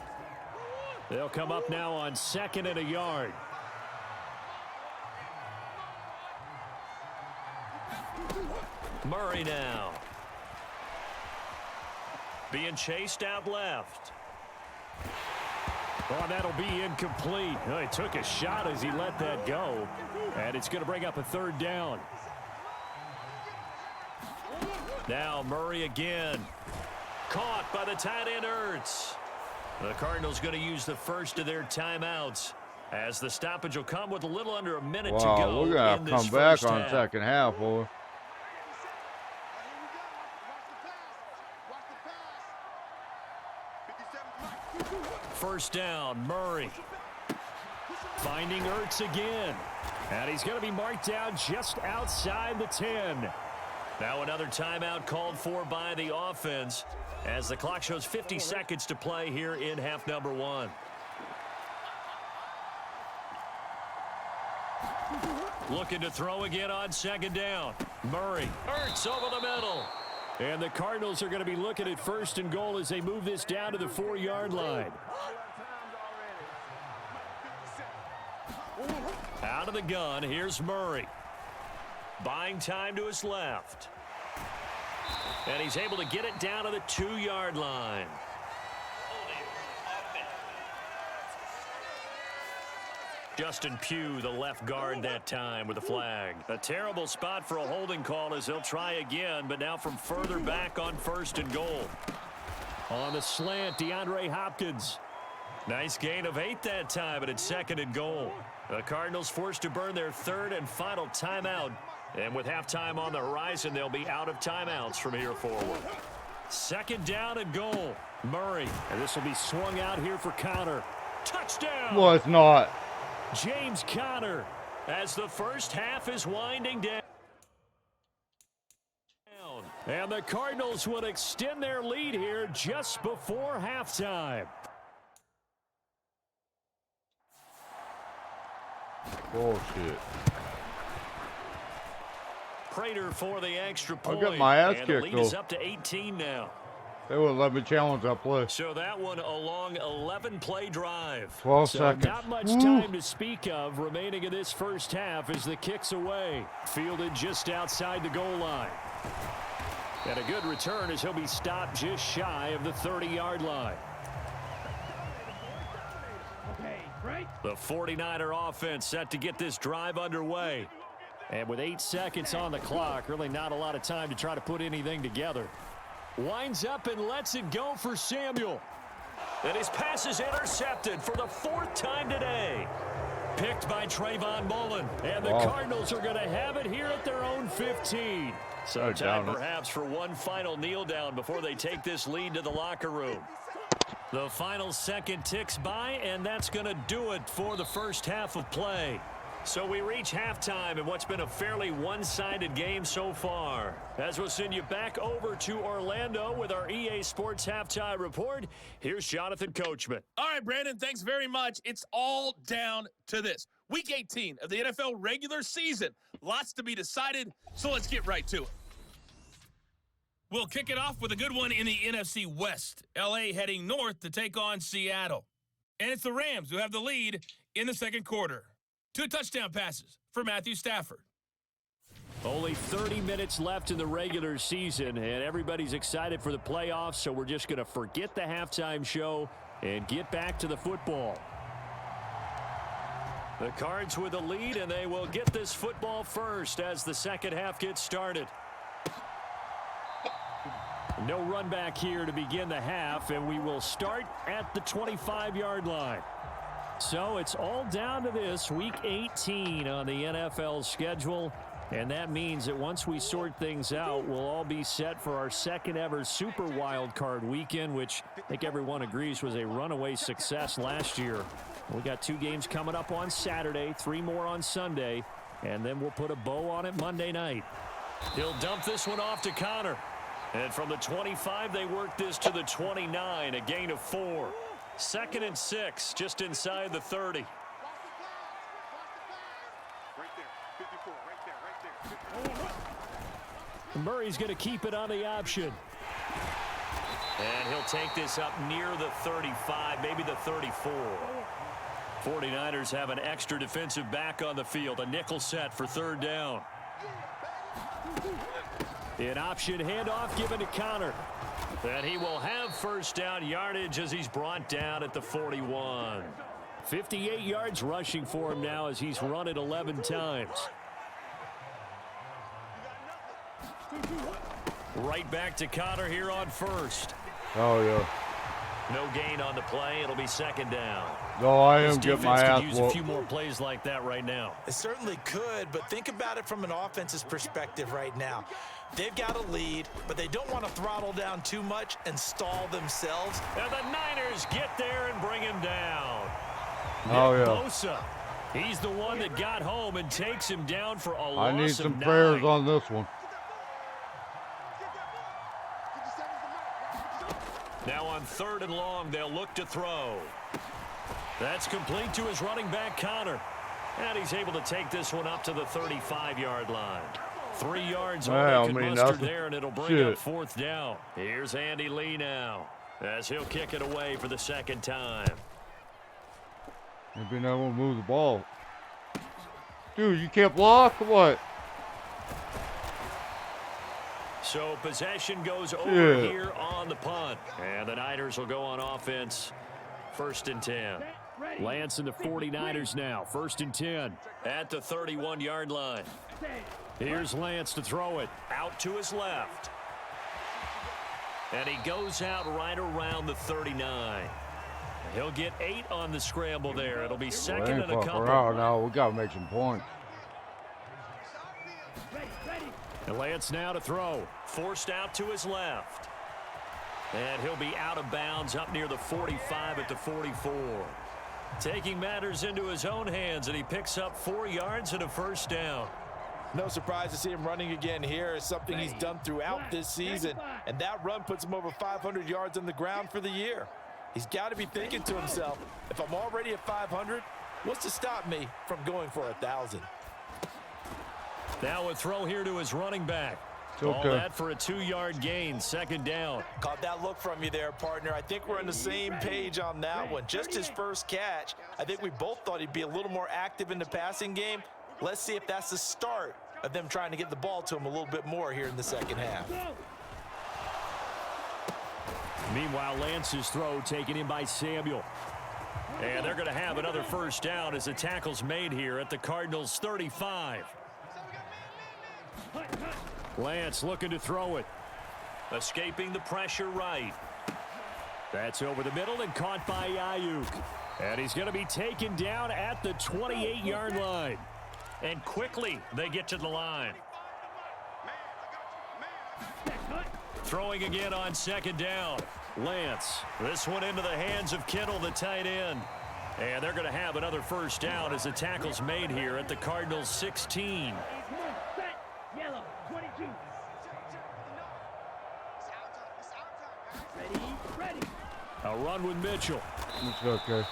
They'll come up now on 2nd and a yard. Murray now. Being chased out left. Oh, that'll be incomplete. Oh, he took a shot as he let that go. And it's going to bring up a 3rd down. Now Murray again. Caught by the tight end Ertz. The Cardinals going to use the first of their timeouts as the stoppage will come with a little under a minute to go. Wow, we're going to come back on second half, boy. First down, Murray. Finding Ertz again. And he's going to be marked down just outside the 10. Now another timeout called for by the offense as the clock shows 50 seconds to play here in half number 1. Looking to throw again on second down. Murray. Ertz over the middle. And the Cardinals are going to be looking at 1st and goal as they move this down to the 4-yard line. Out of the gun, here's Murray. Buying time to his left. And he's able to get it down to the 2-yard line. Justin Pugh, the left guard that time with the flag. A terrible spot for a holding call as they'll try again, but now from further back on 1st and goal. On the slant, DeAndre Hopkins. Nice gain of 8 that time, but it's 2nd and goal. The Cardinals forced to burn their 3rd and final timeout. And with halftime on the horizon, they'll be out of timeouts from here forward. 2nd down and goal. Murray. And this will be swung out here for Connor. Touchdown! Well, it's not. James Conner. As the first half is winding down. And the Cardinals will extend their lead here just before halftime. Bullshit. Prater for the extra point. I got my ass and the kicked, lead is though. up to 18 now. They wouldn't let me challenge that play. So that one a long 11-play drive. 12 So seconds. not much Woo. time to speak of remaining in this first half as the kick's away. Fielded just outside the goal line. And a good return as he'll be stopped just shy of the 30-yard line. Okay, right? The 49er offense set to get this drive underway. And with 8 seconds on the clock, really not a lot of time to try to put anything together. Winds up and lets it go for Samuel. And his pass is intercepted for the 4th time today. Picked by Trayvon Mullen. And the Cardinals are going to have it here at their own 15. So time perhaps for one final kneel down before they take this lead to the locker room. The final second ticks by, and that's going to do it for the first half of play. So we reach halftime in what's been a fairly one-sided game so far. As we'll send you back over to Orlando with our EA Sports Halftime Report, here's Jonathan Coachman. All right, Brandon, thanks very much. It's all down to this. Week 18 of the NFL regular season. Lots to be decided, so let's get right to it. We'll kick it off with a good one in the NFC West. LA heading north to take on Seattle. And it's the Rams who have the lead in the second quarter. 2 touchdown passes for Matthew Stafford. Only 30 minutes left in the regular season, and everybody's excited for the playoffs, so we're just going to forget the halftime show and get back to the football. The Cards with the lead, and they will get this football first as the second half gets started. No run back here to begin the half, and we will start at the 25-yard line. So it's all down to this, Week 18 on the NFL schedule. And that means that once we sort things out, we'll all be set for our second ever Super Wild Card weekend, which I think everyone agrees was a runaway success last year. We got 2 games coming up on Saturday, 3 more on Sunday, and then we'll put a bow on it Monday night. He'll dump this one off to Connor. And from the 25, they work this to the 29, a gain of 4. 2nd and 6, just inside the 30. Murray's going to keep it on the option. And he'll take this up near the 35, maybe the 34. 49ers have an extra defensive back on the field, a nickel set for 3rd down. An option handoff given to Connor. And he will have first down yardage as he's brought down at the 41. 58 yards rushing for him now as he's run it 11 times. Right back to Connor here on first. Oh, yeah. No gain on the play. It'll be 2nd down. No, I am getting my ass use a few more plays like that right now. It certainly could, but think about it from an offense's perspective right now. They've got a lead, but they don't want to throttle down too much and stall themselves. And the Niners get there and bring him down. Oh, yeah. Bosa. He's the one that got home and takes him down for a loss of 9. I need some prayers on this one. Now on 3rd and long, they'll look to throw. That's complete to his running back, Connor. And he's able to take this one up to the 35-yard line. 3 yards all they could muster there, and it'll bring up 4th down. Here's Andy Lee now as he'll kick it away for the 2nd time. You've been able to move the ball. Dude, you can't block? What? So possession goes over here on the punt. And the Niners will go on offense. 1st and 10. Lance and the 49ers now. 1st and 10. At the 31-yard line. Here's Lance to throw it. Out to his left. And he goes out right around the 39. He'll get 8 on the scramble there. It'll be 2nd and a couple. Now we got to make some points. And Lance now to throw. Forced out to his left. And he'll be out of bounds up near the 45 at the 44. Taking matters into his own hands, and he picks up 4 yards and a 1st down. No surprise to see him running again here. It's something he's done throughout this season. And that run puts him over 500 yards on the ground for the year. He's got to be thinking to himself, if I'm already at 500, what's to stop me from going for 1,000? Now a throw here to his running back. Okay. All that for a 2-yard gain, 2nd down. Caught that look from you there, partner. I think we're on the same page on that one. Just his first catch. I think we both thought he'd be a little more active in the passing game. Let's see if that's the start of them trying to get the ball to him a little bit more here in the second half. Meanwhile, Lance's throw taken in by Samuel. And they're going to have another 1st down as the tackle's made here at the Cardinals' 35. Lance looking to throw it. Escaping the pressure right. That's over the middle and caught by Ayuk. And he's going to be taken down at the 28-yard line. And quickly they get to the line. Throwing again on second down. Lance. This one into the hands of Kittle, the tight end. And they're going to have another first down as the tackle's made here at the Cardinals' 16. Yellow, 22. Ready. A run with Mitchell. It's okay.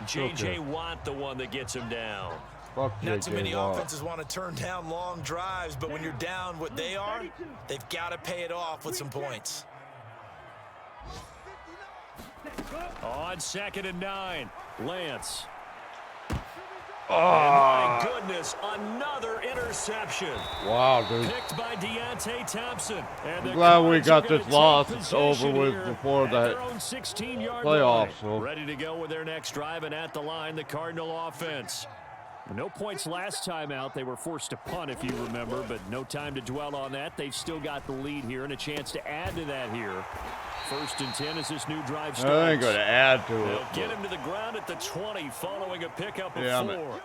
J.J. Watt, the one that gets him down. Fuck Not too many J.J. Watt. offenses want to turn down long drives, but when you're down what they are, they've got to pay it off with some points. On 2nd and 9. Lance. And my goodness, another interception. Wow, dude. Picked by Deontay Thompson. And I'm glad we Cards got are gonna this take loss. It's over possession with here before at that their own 16-yard playoffs. line. So Ready to go with their next drive, and at the line, the Cardinal offense. No points last time out. They were forced to punt, if you remember, but no time to dwell on that. They've still got the lead here and a chance to add to that here. 1st and 10 as this new drive starts. I ain't gonna add to it. They'll get him to the ground at the 20 following a pickup of Damn 4. it.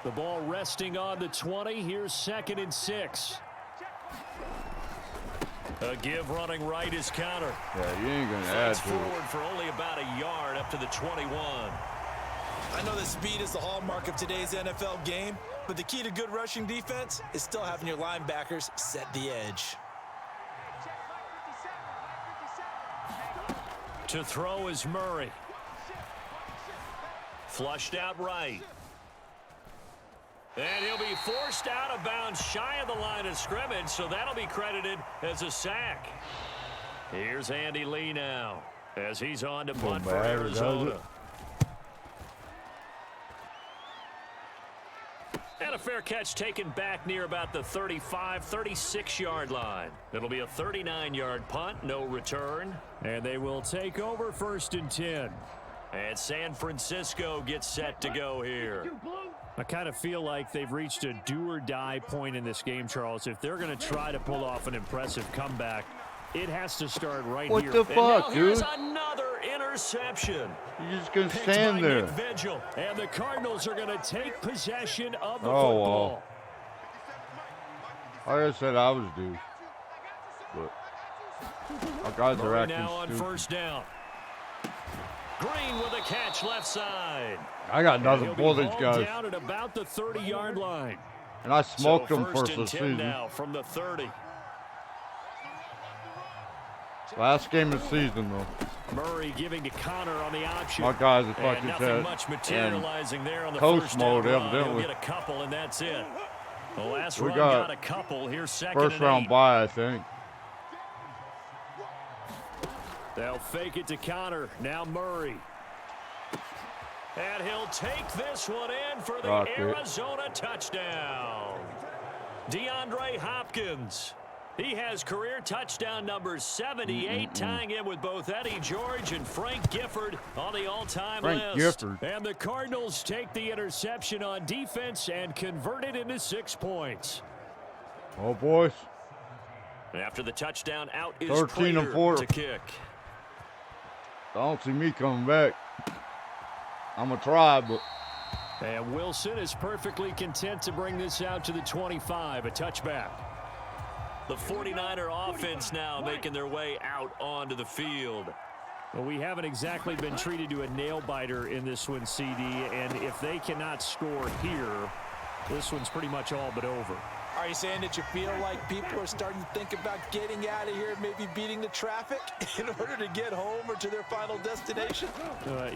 The ball resting on the 20. Here's 2nd and 6. A give running right is counter. Yeah, you ain't gonna add Fast to it. forward for only about a yard up to the 21. I know that speed is the hallmark of today's NFL game, but the key to good rushing defense is still having your linebackers set the edge. To throw is Murray. Flushed out right. And he'll be forced out of bounds shy of the line of scrimmage, so that'll be credited as a sack. Here's Andy Lee now as he's on to punt for bad, Arizona. does And a fair catch taken back near about the 35, 36-yard line. It'll be a 39-yard punt, no return. And they will take over 1st and 10. And San Francisco gets set to go here. I kind of feel like they've reached a do-or-die point in this game, Charles. If they're going to try to pull off an impressive comeback, it has to start right What here. the And fuck, now here's dude? another interception. You just gonna Picked stand by there. Nick Vigil. And the Cardinals are going to take possession of the Oh, football. Like I said, I was due. But our guys are Murray acting now on stupid. 1st down. Green with a catch left side. I got nothing He'll for be these hauled guys. down at about the 30-yard line. And I smoked So them first first and this 10 season. now from the 30. Last game of the season, though. Murray giving to Connor on the option. My guys are And fucking nothing set. much And materializing there on the coast first down mode, run. evidently. He'll get a couple, and that's it. The last We run got got a couple. Here's 2nd first and round 8. bye, I think. They'll fake it to Connor. Now Murray. And he'll take this one in for the Rock it. Arizona touchdown. DeAndre Hopkins. He has career touchdown number 78, tying him with both Eddie George and Frank Gifford on the all-time Frank list. Gifford. And the Cardinals take the interception on defense and convert it into 6 points. Oh, boys. After the touchdown, out is 13 and Prater 4. to kick. I don't see me coming back. I'm going to try, but And Wilson is perfectly content to bring this out to the 25, a touchback. The 49er offense now making their way out onto the field. Well, we haven't exactly been treated to a nail-biter in this one, CD, and if they cannot score here, this one's pretty much all but over. Are you saying that you feel like people are starting to think about getting out of here, maybe beating the traffic in order to get home or to their final destination?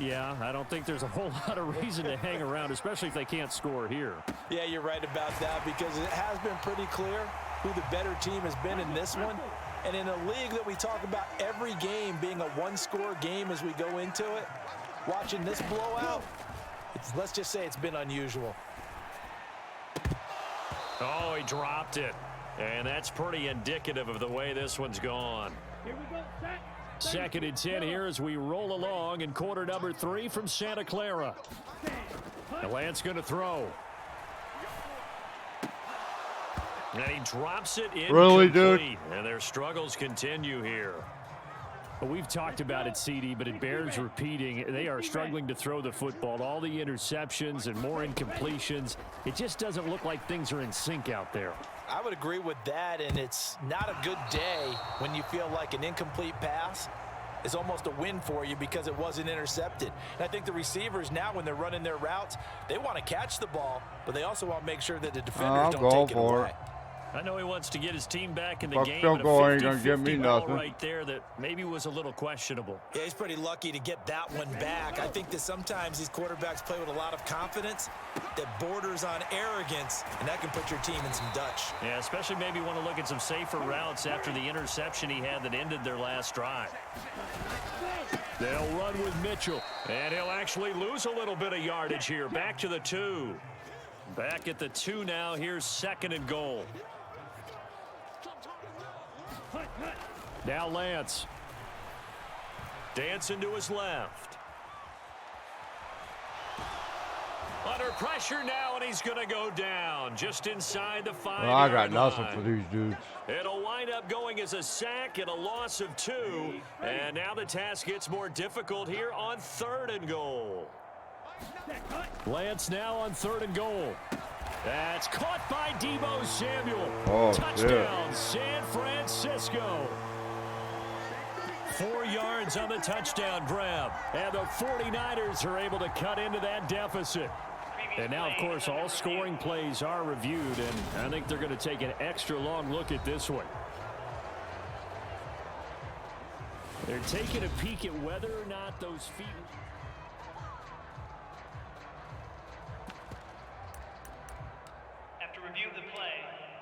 Yeah, I don't think there's a whole lot of reason to hang around, especially if they can't score here. Yeah, you're right about that because it has been pretty clear who the better team has been in this one. And in a league that we talk about every game being a one-score game as we go into it, watching this blowout, let's just say it's been unusual. Oh, he dropped it. And that's pretty indicative of the way this one's gone. Here we go, set. 2nd and 10 here as we roll along in quarter number 3 from Santa Clara. And Lance going to throw. And he drops it in. Really, dude? And their struggles continue here. Well, we've talked about it, CD, but it bears repeating. They are struggling to throw the football. All the interceptions and more incompletions. It just doesn't look like things are in sync out there. I would agree with that, and it's not a good day when you feel like an incomplete pass is almost a win for you because it wasn't intercepted. And I think the receivers now, when they're running their routes, they want to catch the ball, but they also want to make sure that the defenders don't take it away. I know he wants to get his team back in the Fuck, game, don't but go, a ain't gonna give 50-50 me ball nothing. right there that maybe was a little questionable. Yeah, he's pretty lucky to get that one back. I think that sometimes these quarterbacks play with a lot of confidence that borders on arrogance, and that can put your team in some Dutch. Yeah, especially maybe want to look at some safer routes after the interception he had that ended their last drive. They'll run with Mitchell. And he'll actually lose a little bit of yardage here. Back to the 2. Back at the 2 now. Here's 2nd and goal. Now Lance. Dancing to his left. Under pressure now, and he's going to go down just inside the 5-yard line. Well, I got nothing for these dudes. It'll wind up going as a sack and a loss of 2. And now the task gets more difficult here on 3rd and goal. Lance now on 3rd and goal. That's caught by Deebo Samuel. Oh, touchdown, yeah. San Francisco. 4 yards on the touchdown grab. And the 49ers are able to cut into that deficit. And now, of course, all scoring plays are reviewed, and I think they're going to take an extra long look at this one. They're taking a peek at whether or not those feet... After review of the play,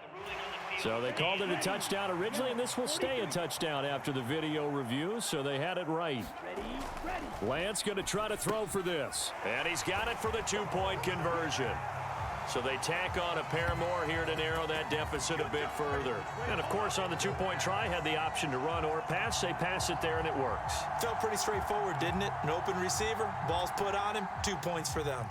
the ruling on the field. So they called it a touchdown originally, and this will stay a touchdown after the video review, so they had it right. Lance going to try to throw for this. And he's got it for the 2-point conversion. So they tack on a pair more here to narrow that deficit a bit further. And, of course, on the 2-point try, had the option to run or pass. They pass it there, and it works. Felt pretty straightforward, didn't it? An open receiver, ball's put on him, 2 points for them.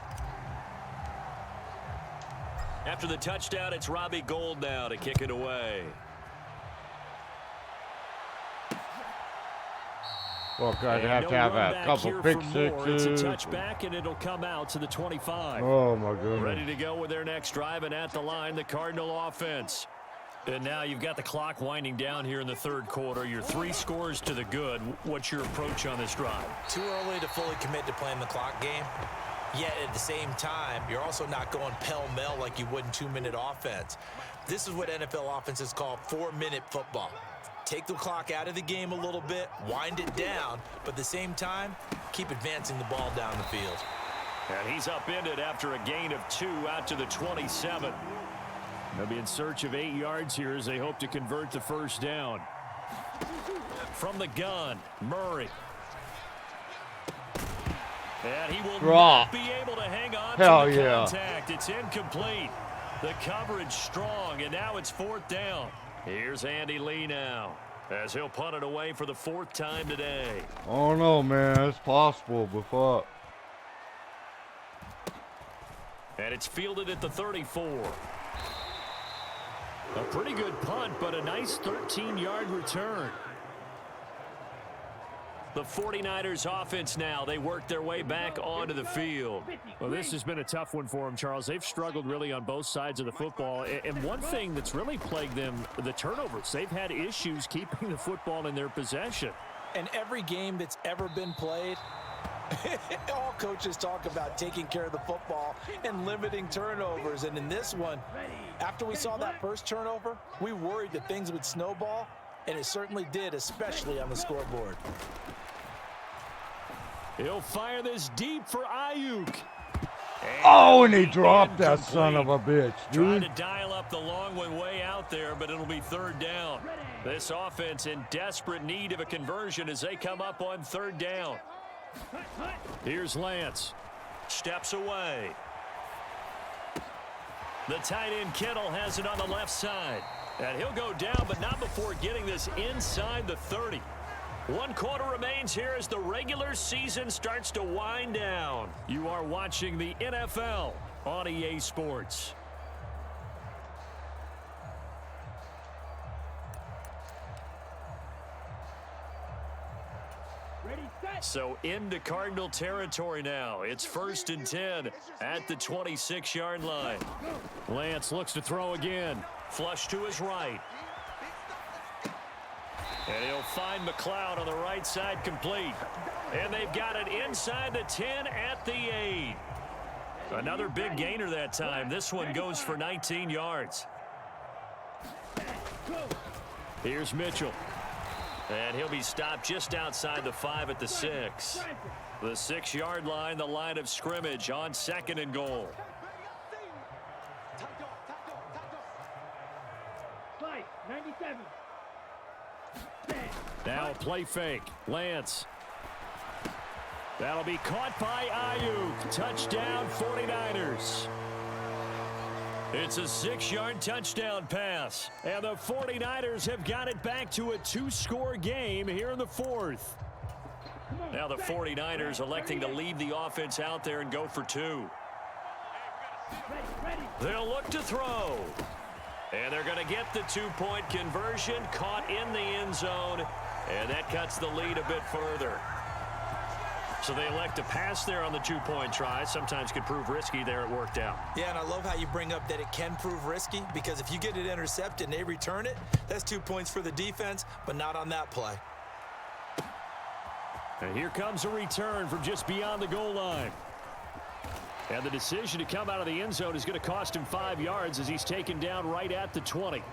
After the touchdown, it's Robbie Gould now to kick it away. Well, I'd And have no to have run a back couple here pick for more. It's a sixes. touchback, and it'll come out to the 25. Oh, my goodness. Ready to go with their next drive, and at the line, the Cardinal offense. And now you've got the clock winding down here in the 3rd quarter. You're 3 scores to the good. What's your approach on this drive? Too early to fully commit to playing the clock game. Yet at the same time, you're also not going pell-mell like you would in 2-minute offense. This is what NFL offenses call 4-minute football. Take the clock out of the game a little bit, wind it down, but at the same time, keep advancing the ball down the field. And he's upended after a gain of 2 out to the 27. They'll be in search of 8 yards here as they hope to convert the first down. From the gun, Murray. And he will Drop. not be able to hang on Hell to the yeah. contact. It's incomplete. The coverage strong, and now it's 4th down. Here's Andy Lee now, as he'll punt it away for the 4th time today. Oh, no, man. It's possible, but fuck. And it's fielded at the 34. A pretty good punt, but a nice 13-yard return. The 49ers offense now, they work their way back onto the field. Well, this has been a tough one for them, Charles. They've struggled really on both sides of the football. And one thing that's really plagued them, the turnovers. They've had issues keeping the football in their possession. And every game that's ever been played, all coaches talk about taking care of the football and limiting turnovers. And in this one, after we saw that first turnover, we worried that things would snowball, and it certainly did, especially on the scoreboard. He'll fire this deep for Ayuk. Oh, and he dropped that son of a bitch, Trying dude. to dial up the long one way out there, but it'll be 3rd down. This offense in desperate need of a conversion as they come up on 3rd down. Here's Lance. Steps away. The tight end Kittle has it on the left side. And he'll go down, but not before getting this inside the 30. 1 quarter remains here as the regular season starts to wind down. You are watching the NFL on EA Sports. So into Cardinal territory now. It's 1st and 10 at the 26-yard line. Lance looks to throw again. Flush to his right. And he'll find McLeod on the right side, complete. And they've got it inside the 10 at the 8. Another big gainer that time. This one goes for 19 yards. Here's Mitchell. And he'll be stopped just outside the 5 at the 6. The 6-yard line, the line of scrimmage on 2nd and goal. Now play fake. Lance. That'll be caught by Ayuk. Touchdown 49ers. It's a 6-yard touchdown pass. And the 49ers have got it back to a 2-score game here in the 4th. Now the 49ers electing to leave the offense out there and go for 2. They'll look to throw. And they're going to get the 2-point conversion, caught in the end zone. And that cuts the lead a bit further. So they elect to pass there on the 2-point try. Sometimes could prove risky there. It worked out. Yeah, and I love how you bring up that it can prove risky, because if you get it intercepted and they return it, that's 2 points for the defense, but not on that play. And here comes a return from just beyond the goal line. And the decision to come out of the end zone is going to cost him 5 yards as he's taken down right at the 20.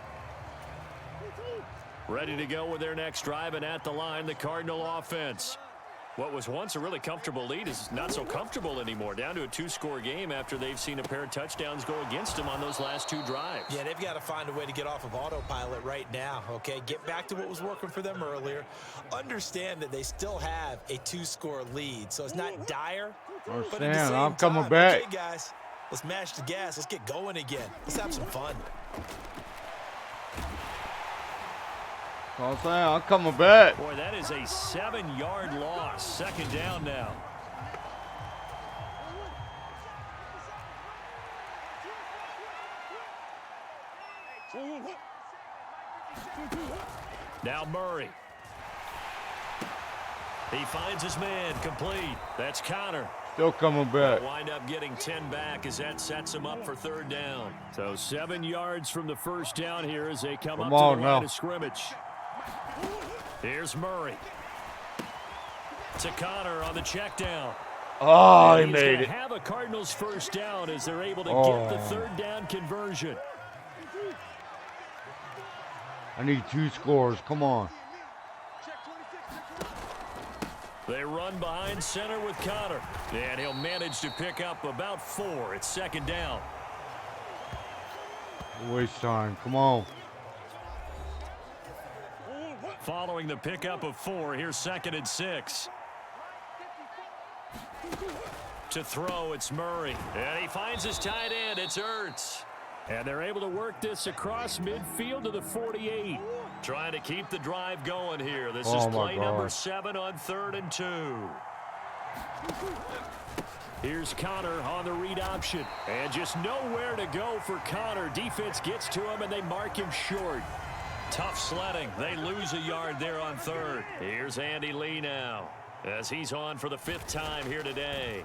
Ready to go with their next drive, and at the line, the Cardinal offense. What was once a really comfortable lead is not so comfortable anymore. Down to a 2-score game after they've seen a pair of touchdowns go against them on those last 2 drives. Yeah, they've got to find a way to get off of autopilot right now, okay? Get back to what was working for them earlier. Understand that they still have a 2-score lead, so it's not dire. But at the same I'm coming time, back. Okay, guys, let's mash the gas. Let's get going again. Let's have some fun. I'm saying, I'm coming back. Boy, that is a 7-yard loss. 2nd down now. Now Murray. He finds his man, complete. That's Connor. Still coming back. Wind up getting 10 back as that sets him up for 3rd down. So 7 yards from the 1st down here as they come up on to the now. line of scrimmage. Here's Murray. To Connor on the check down. Oh, he He's made gonna it. have a Cardinals 1st down as they're able to Oh. get the 3rd down conversion. I need 2 scores. Come on. They run behind center with Connor. And he'll manage to pick up about 4. It's 2nd down. Waste time. Come on. Following the pickup of 4, here's 2nd and 6. To throw, it's Murray. And he finds his tight end. It's Ertz. And they're able to work this across midfield to the 48. Trying to keep the drive going here. This Oh, is my play number God. 7 on 3rd and 2. Here's Connor on the read option. And just nowhere to go for Connor. Defense gets to him, and they mark him short. Tough sledding. They lose a yard there on 3rd. Here's Andy Lee now as he's on for the 5th time here today.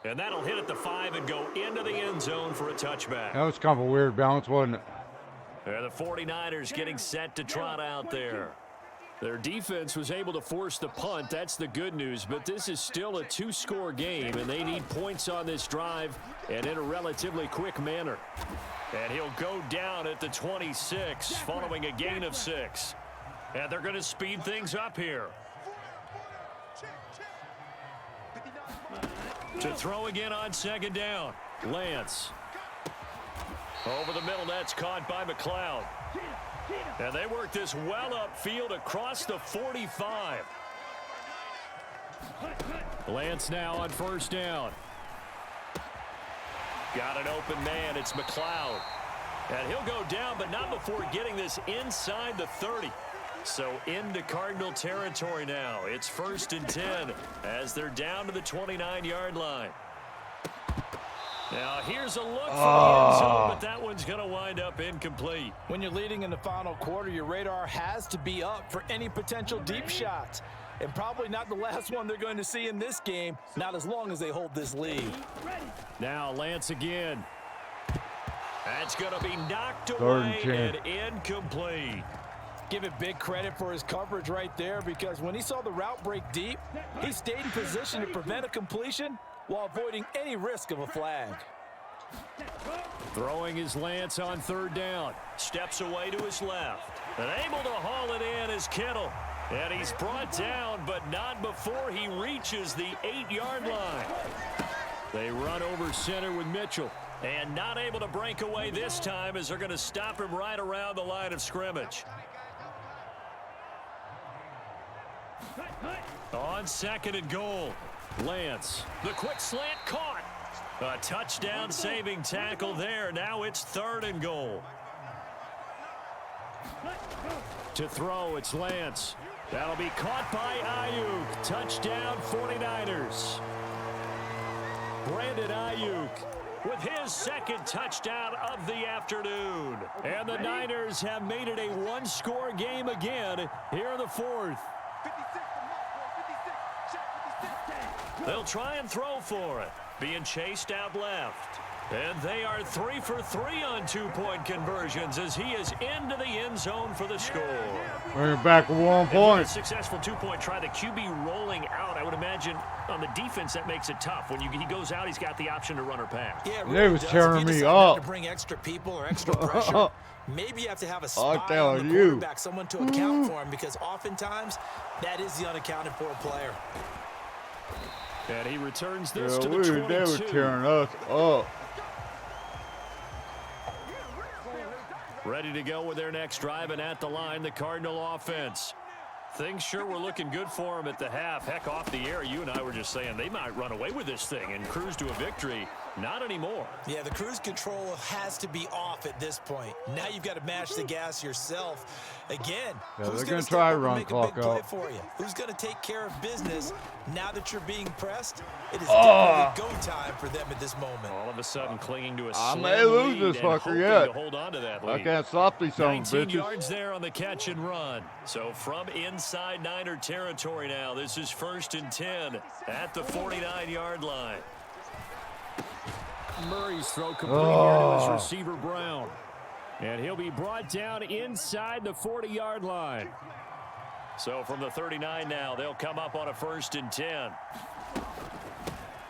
And that'll hit at the 5 and go into the end zone for a touchback. That was kind of a weird bounce, wasn't it? And the 49ers getting set to trot out there. Their defense was able to force the punt. That's the good news. But this is still a 2-score game, and they need points on this drive and in a relatively quick manner. And he'll go down at the 26 following a gain of 6. And they're going to speed things up here. To throw again on 2nd down. Lance. Over the middle, that's caught by McLeod. And they work this well upfield across the 45. Lance now on 1st down. Got an open man. It's McLeod. And he'll go down, but not before getting this inside the 30. So into Cardinal territory now. It's 1st and 10 as they're down to the 29-yard line. Now here's a look for the end zone, but that one's going to wind up incomplete. When you're leading in the final quarter, your radar has to be up for any potential deep shots. And probably not the last one they're going to see in this game, not as long as they hold this lead. Now Lance again. That's going to be knocked away and incomplete. Give it big credit for his coverage right there, because when he saw the route break deep, he stayed in position to prevent a completion while avoiding any risk of a flag. Throwing his Lance on third down. Steps away to his left. And able to haul it in is Kittle. And he's brought down, but not before he reaches the 8-yard line. They run over center with Mitchell. And not able to break away this time, as they're going to stop him right around the line of scrimmage. On 2nd and goal. Lance. The quick slant caught. A touchdown saving tackle there. Now it's 3rd and goal. To throw, it's Lance. That'll be caught by Ayuk. Touchdown 49ers. Brandon Ayuk with his 2nd touchdown of the afternoon. And the Niners have made it a one-score game again here in the 4th. They'll try and throw for it. Being chased out left. And they are 3 for 3 on 2-point conversions as he is into the end zone for the score. Bring it back 1 point. A successful 2-point try. The QB rolling out, I would imagine on the defense that makes it tough. When he goes out, he's got the option to run or pass. Yeah, it They really was does. tearing If you me decide not up. to bring extra people or extra pressure, maybe you have to have a spy on telling the you. quarterback, someone to account for him, because oftentimes that is the unaccounted for player. And he returns this Yeah, to the 22. they were tearing us up. Ready to go with their next drive, and at the line, the Cardinal offense. Things sure were looking good for them at the half. Heck, off the air, you and I were just saying they might run away with this thing and cruise to a victory. Not anymore. Yeah, the cruise control has to be off at this point. Now you've got to mash the gas yourself. Again, Yeah, who's they're going to try step up run and make a clock big play out. for you? Who's going to take care of business now that you're being pressed? It is definitely go time for them at this moment. All of a sudden clinging to a I slim may lose lead this and fucker hoping yet. to hold on to that I lead. can't stop these son of 19 bitches. yards there on the catch and run. So from inside Niner territory now, this is 1st and 10 at the 49-yard line. Murray's throw complete here to his receiver, Brown. And he'll be brought down inside the 40-yard line. So from the 39 now, they'll come up on a 1st and 10.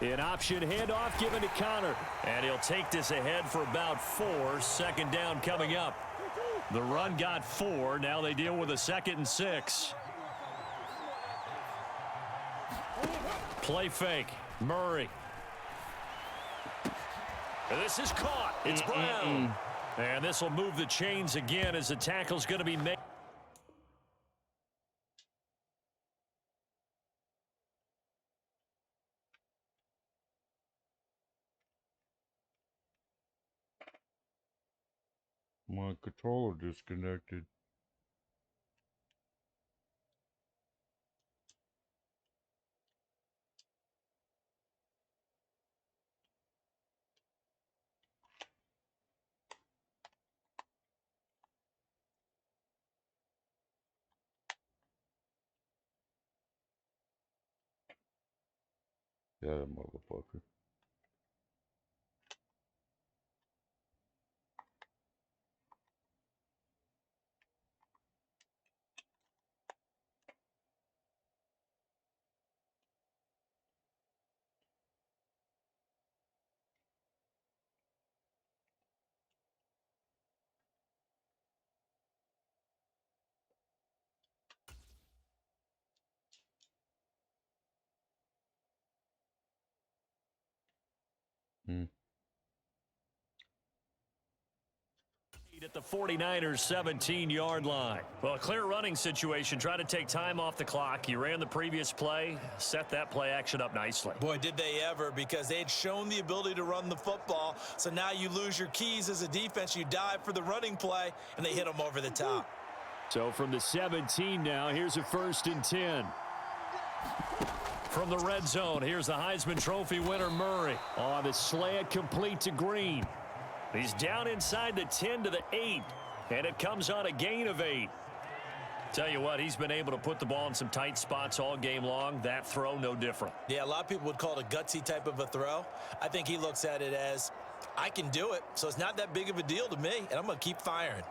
An option handoff given to Connor. And he'll take this ahead for about 4. 2nd down coming up. The run got 4. Now they deal with a 2nd and 6. Play fake. Murray. And this is caught. It's Brown. And this will move the chains again as the tackle's going to be made. My controller disconnected. Yeah, that motherfucker. At the 49ers 17-yard line. Well, a clear running situation. Try to take time off the clock. You ran the previous play, set that play action up nicely. Boy, did they ever, because they had shown the ability to run the football. So now you lose your keys as a defense. You dive for the running play, and they hit them over the top. So from the 17 now, here's a 1st and 10. From the red zone, here's the Heisman Trophy winner, Murray. On the slant, complete to Green. He's down inside the 10 to the 8, and it comes on a gain of 8. Tell you what, he's been able to put the ball in some tight spots all game long. That throw, no different. Yeah, a lot of people would call it a gutsy type of a throw. I think he looks at it as, I can do it, so it's not that big of a deal to me, and I'm going to keep firing.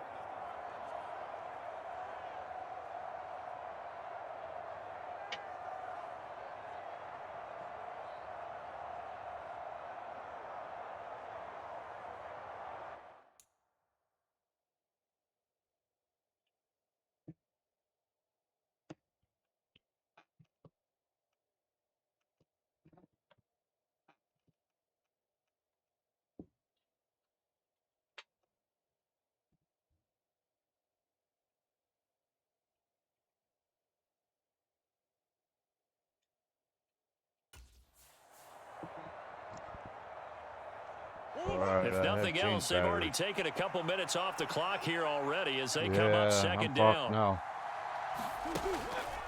Right, if nothing else, they've already taken a couple minutes off the clock here already as they come up second down. Now.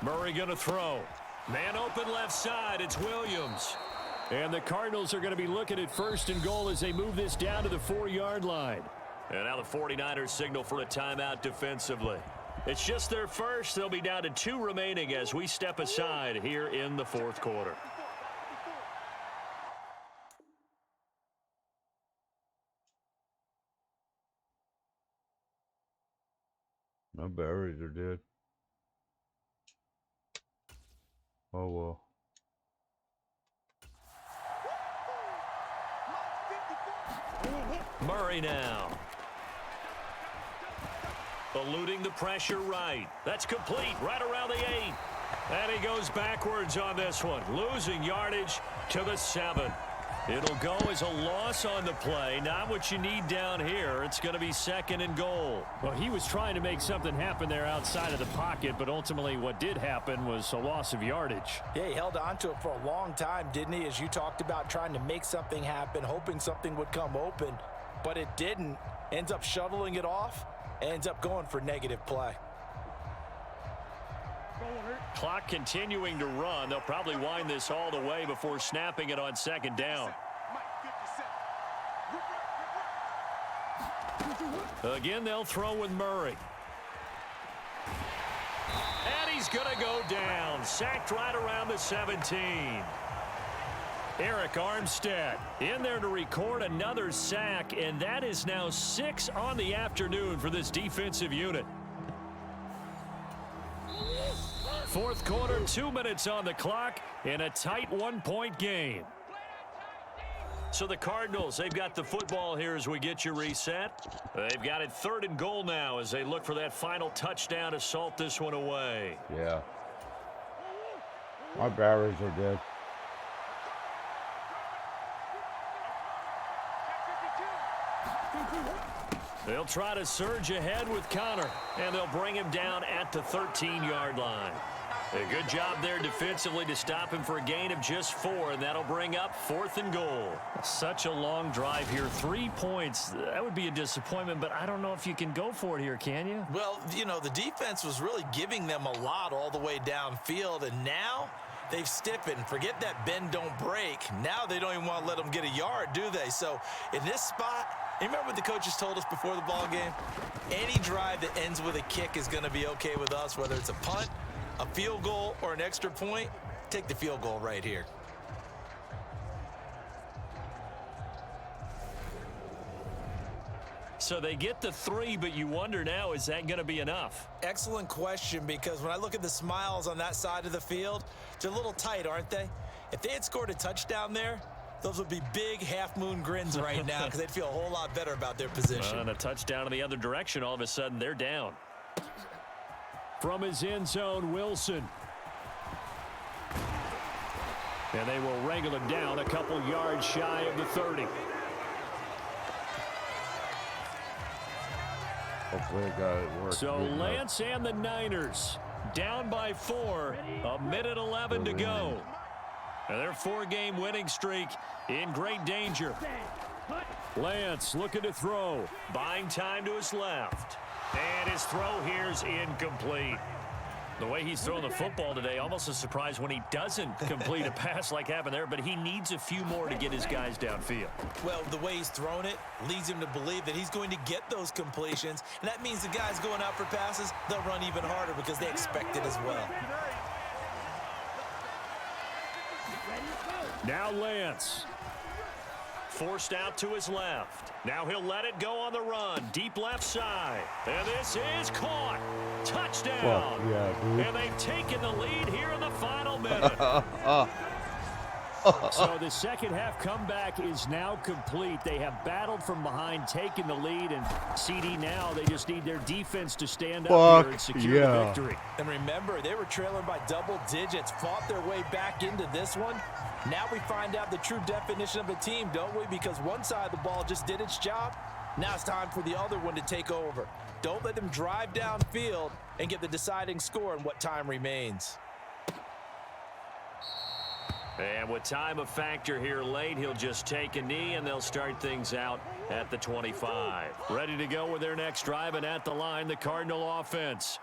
Murray going to throw. Man open left side. It's Williams. And the Cardinals are going to be looking at 1st and goal as they move this down to the 4-yard line. And now the 49ers signal for a timeout defensively. It's just their first. They'll be down to 2 remaining as we step aside here in the 4th quarter. My berries are dead. Oh well. Murray now. Eluding the pressure right. That's complete right around the 8. And he goes backwards on this one. Losing yardage to the 7. It'll go as a loss on the play. Not what you need down here. It's going to be 2nd and goal. Well, he was trying to make something happen there outside of the pocket, but ultimately what did happen was a loss of yardage. Yeah, he held on to it for a long time, didn't he? As you talked about trying to make something happen, hoping something would come open, but it didn't. Ends up shoveling it off, ends up going for negative play. Clock continuing to run. They'll probably wind this all the way before snapping it on 2nd down. Again, they'll throw with Murray. And he's going to go down. Sacked right around the 17. Eric Armstead in there to record another sack, and that is now 6 on the afternoon for this defensive unit. 4th quarter, 2 minutes on the clock in a tight 1-point game. So the Cardinals, they've got the football here as we get you reset. They've got it 3rd and goal now as they look for that final touchdown to salt this one away. Yeah. My berries are dead. They'll try to surge ahead with Connor, and they'll bring him down at the 13-yard line. A good job there defensively to stop him for a gain of just 4, and that'll bring up 4th and goal. Such a long drive here. 3 points. That would be a disappointment, but I don't know if you can go for it here, can you? Well, you know, the defense was really giving them a lot all the way downfield, and now they've stiffened. Forget that bend, don't break. Now they don't even want to let them get a yard, do they? So in this spot, you remember what the coaches told us before the ball game? Any drive that ends with a kick is going to be okay with us, whether it's a punt, a field goal, or an extra point. Take the field goal right here. So they get the 3, but you wonder now, is that going to be enough? Excellent question, because when I look at the smiles on that side of the field, they're a little tight, aren't they? If they had scored a touchdown there, those would be big half-moon grins right now because they'd feel a whole lot better about their position. And a touchdown in the other direction, all of a sudden they're down. From his end zone, Wilson. And they will wrangle him down a couple yards shy of the 30. Hopefully it got it worked. So Lance and the Niners down by 4, 1:11 to go. And their 4-game winning streak in great danger. Lance looking to throw. Buying time to his left. And his throw here's incomplete. The way he's throwing the football today, almost a surprise when he doesn't complete a pass like happened there, but he needs a few more to get his guys downfield. Well, the way he's thrown it leads him to believe that he's going to get those completions, and that means the guys going out for passes, they'll run even harder because they expect it as well. Now Lance. Forced out to his left. Now he'll let it go on the run. Deep left side. And this is caught. Touchdown. Fuck yeah, dude. And they've taken the lead here in the final minute. So the second half comeback is now complete. They have battled from behind, taken the lead, and CD now they just need their defense to stand up here and secure the victory. And remember, they were trailing by double digits, fought their way back into this one. Now we find out the true definition of a team, don't we? Because one side of the ball just did its job. Now it's time for the other one to take over. Don't let them drive downfield and get the deciding score in what time remains. And with time a factor here late, he'll just take a knee, and they'll start things out at the 25. Ready to go with their next drive, and at the line, the Cardinal offense.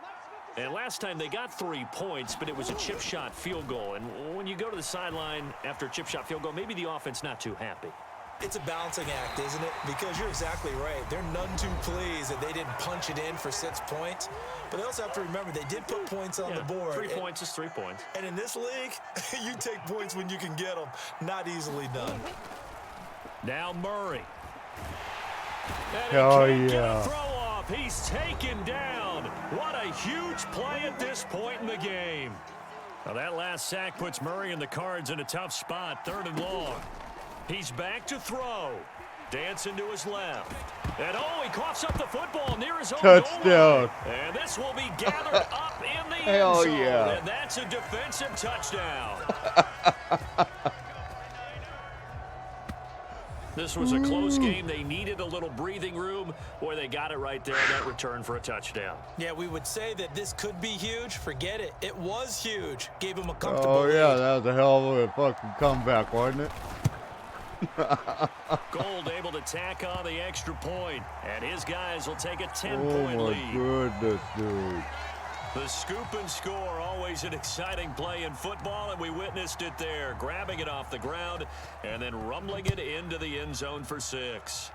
And last time they got 3 points, but it was a chip shot field goal. And when you go to the sideline after a chip shot field goal, maybe the offense not too happy. It's a balancing act, isn't it? Because you're exactly right. They're none too pleased that they didn't punch it in for 6 points. But they also have to remember they did put points on the board. 3 points is 3 points. And in this league, you take points when you can get them. Not easily done. Now Murray. And Hell he can't get a yeah. throw off. He's taken down. What a huge play at this point in the game. Now that last sack puts Murray and the Cards in a tough spot, 3rd and long. He's back to throw. Dancing to his left. And he coughs up the football near his own Touchdown. goal line. And this will be gathered up in the Hell end zone. yeah. And that's a defensive touchdown. This was a close game. They needed a little breathing room. Boy, they got it right there. That return for a touchdown. Yeah, we would say that this could be huge. Forget it. It was huge. Gave him a comfortable Oh, yeah, lead. that was a hell of a fucking comeback, wasn't it? Gold able to tack on the extra point, and his guys will take a Oh, 10-point my lead. goodness, dude. The scoop and score, always an exciting play in football, and we witnessed it there, grabbing it off the ground and then rumbling it into the end zone for 6.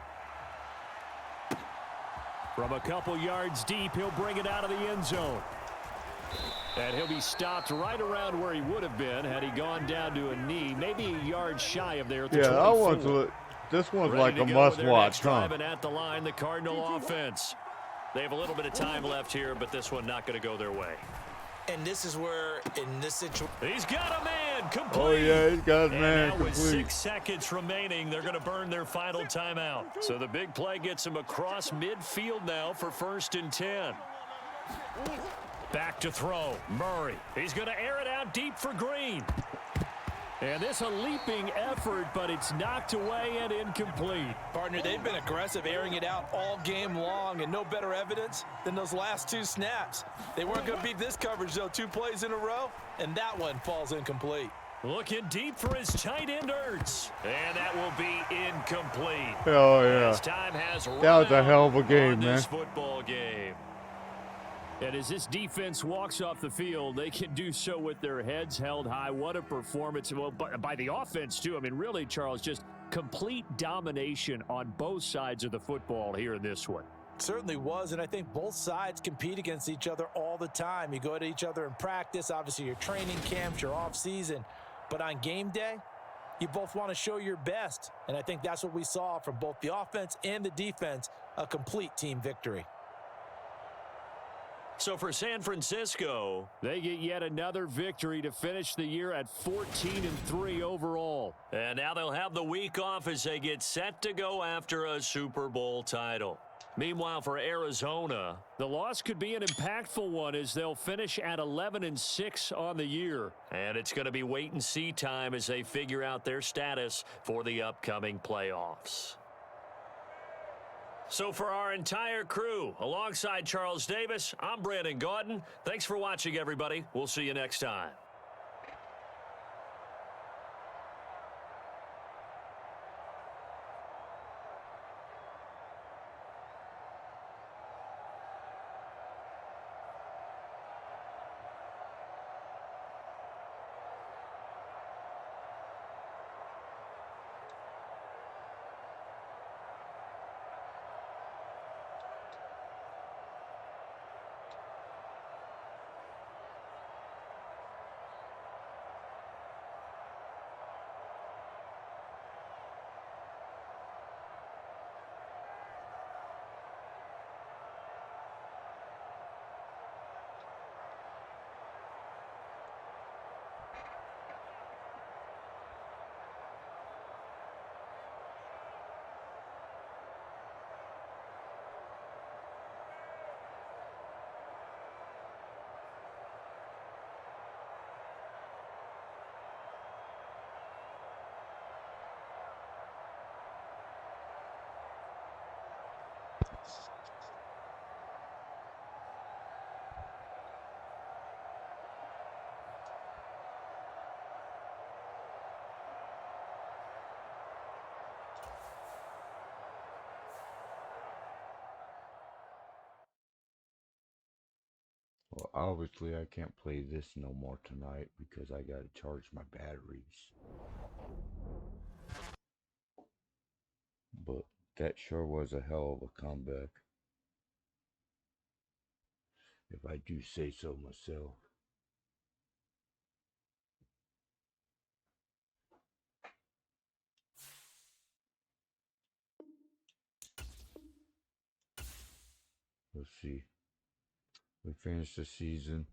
From a couple yards deep, he'll bring it out of the end zone. And he'll be stopped right around where he would have been had he gone down to a knee, maybe a yard shy of there at the 24. This one's Ready like to a go must with their watch, next huh? drive, and at the line, the Cardinal offense. They have a little bit of time left here, but this one not going to go their way. And this is where, in this situation, He's got a man complete. Oh, yeah, he's got his And man now with complete. 6 seconds remaining, they're going to burn their final timeout. So the big play gets him across midfield now for 1st and 10. Back to throw. Murray. He's going to air it out deep for Green. And this a leaping effort, but it's knocked away and incomplete. partner, they've been aggressive, airing it out all game long, and no better evidence than those last 2 snaps. They weren't going to beat this coverage, though, 2 plays in a row, and that one falls incomplete. Looking deep for his tight end, Ertz. And that will be incomplete. Hell yeah. As time has run That was a out hell of a game, on this man. football game. And as this defense walks off the field, they can do so with their heads held high. What a performance. Well, by the offense, too. I mean, really, Charles, just complete domination on both sides of the football here in this one. Certainly was, and I think both sides compete against each other all the time. You go to each other in practice, obviously your training camps, your off-season. But on game day, you both want to show your best. And I think that's what we saw from both the offense and the defense, a complete team victory. So for San Francisco, They get yet another victory to finish the year at 14-3 overall. and now they'll have the week off as they get set to go after a Super Bowl title. Meanwhile, for Arizona, The loss could be an impactful one as they'll finish at 11-6 on the year. and it's going to be wait-and-see time as they figure out their status for the upcoming playoffs. So for our entire crew, alongside Charles Davis, I'm Brandon Gaudin. Thanks for watching, everybody. We'll see you next time. Obviously, I can't play this no more tonight because I gotta charge my batteries. But that sure was a hell of a comeback, if I do say so myself. Let's see. We finished the season.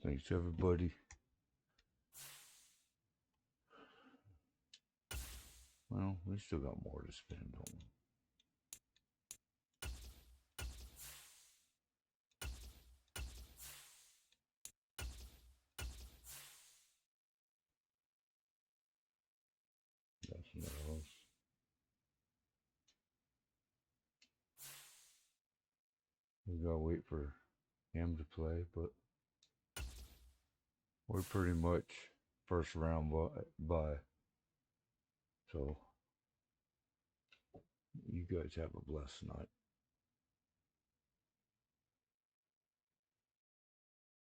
Thanks, everybody. Well, we still got more to spend on. Nothing else. We gotta wait for him to play, but we're pretty much first round by. So, you guys have a blessed night.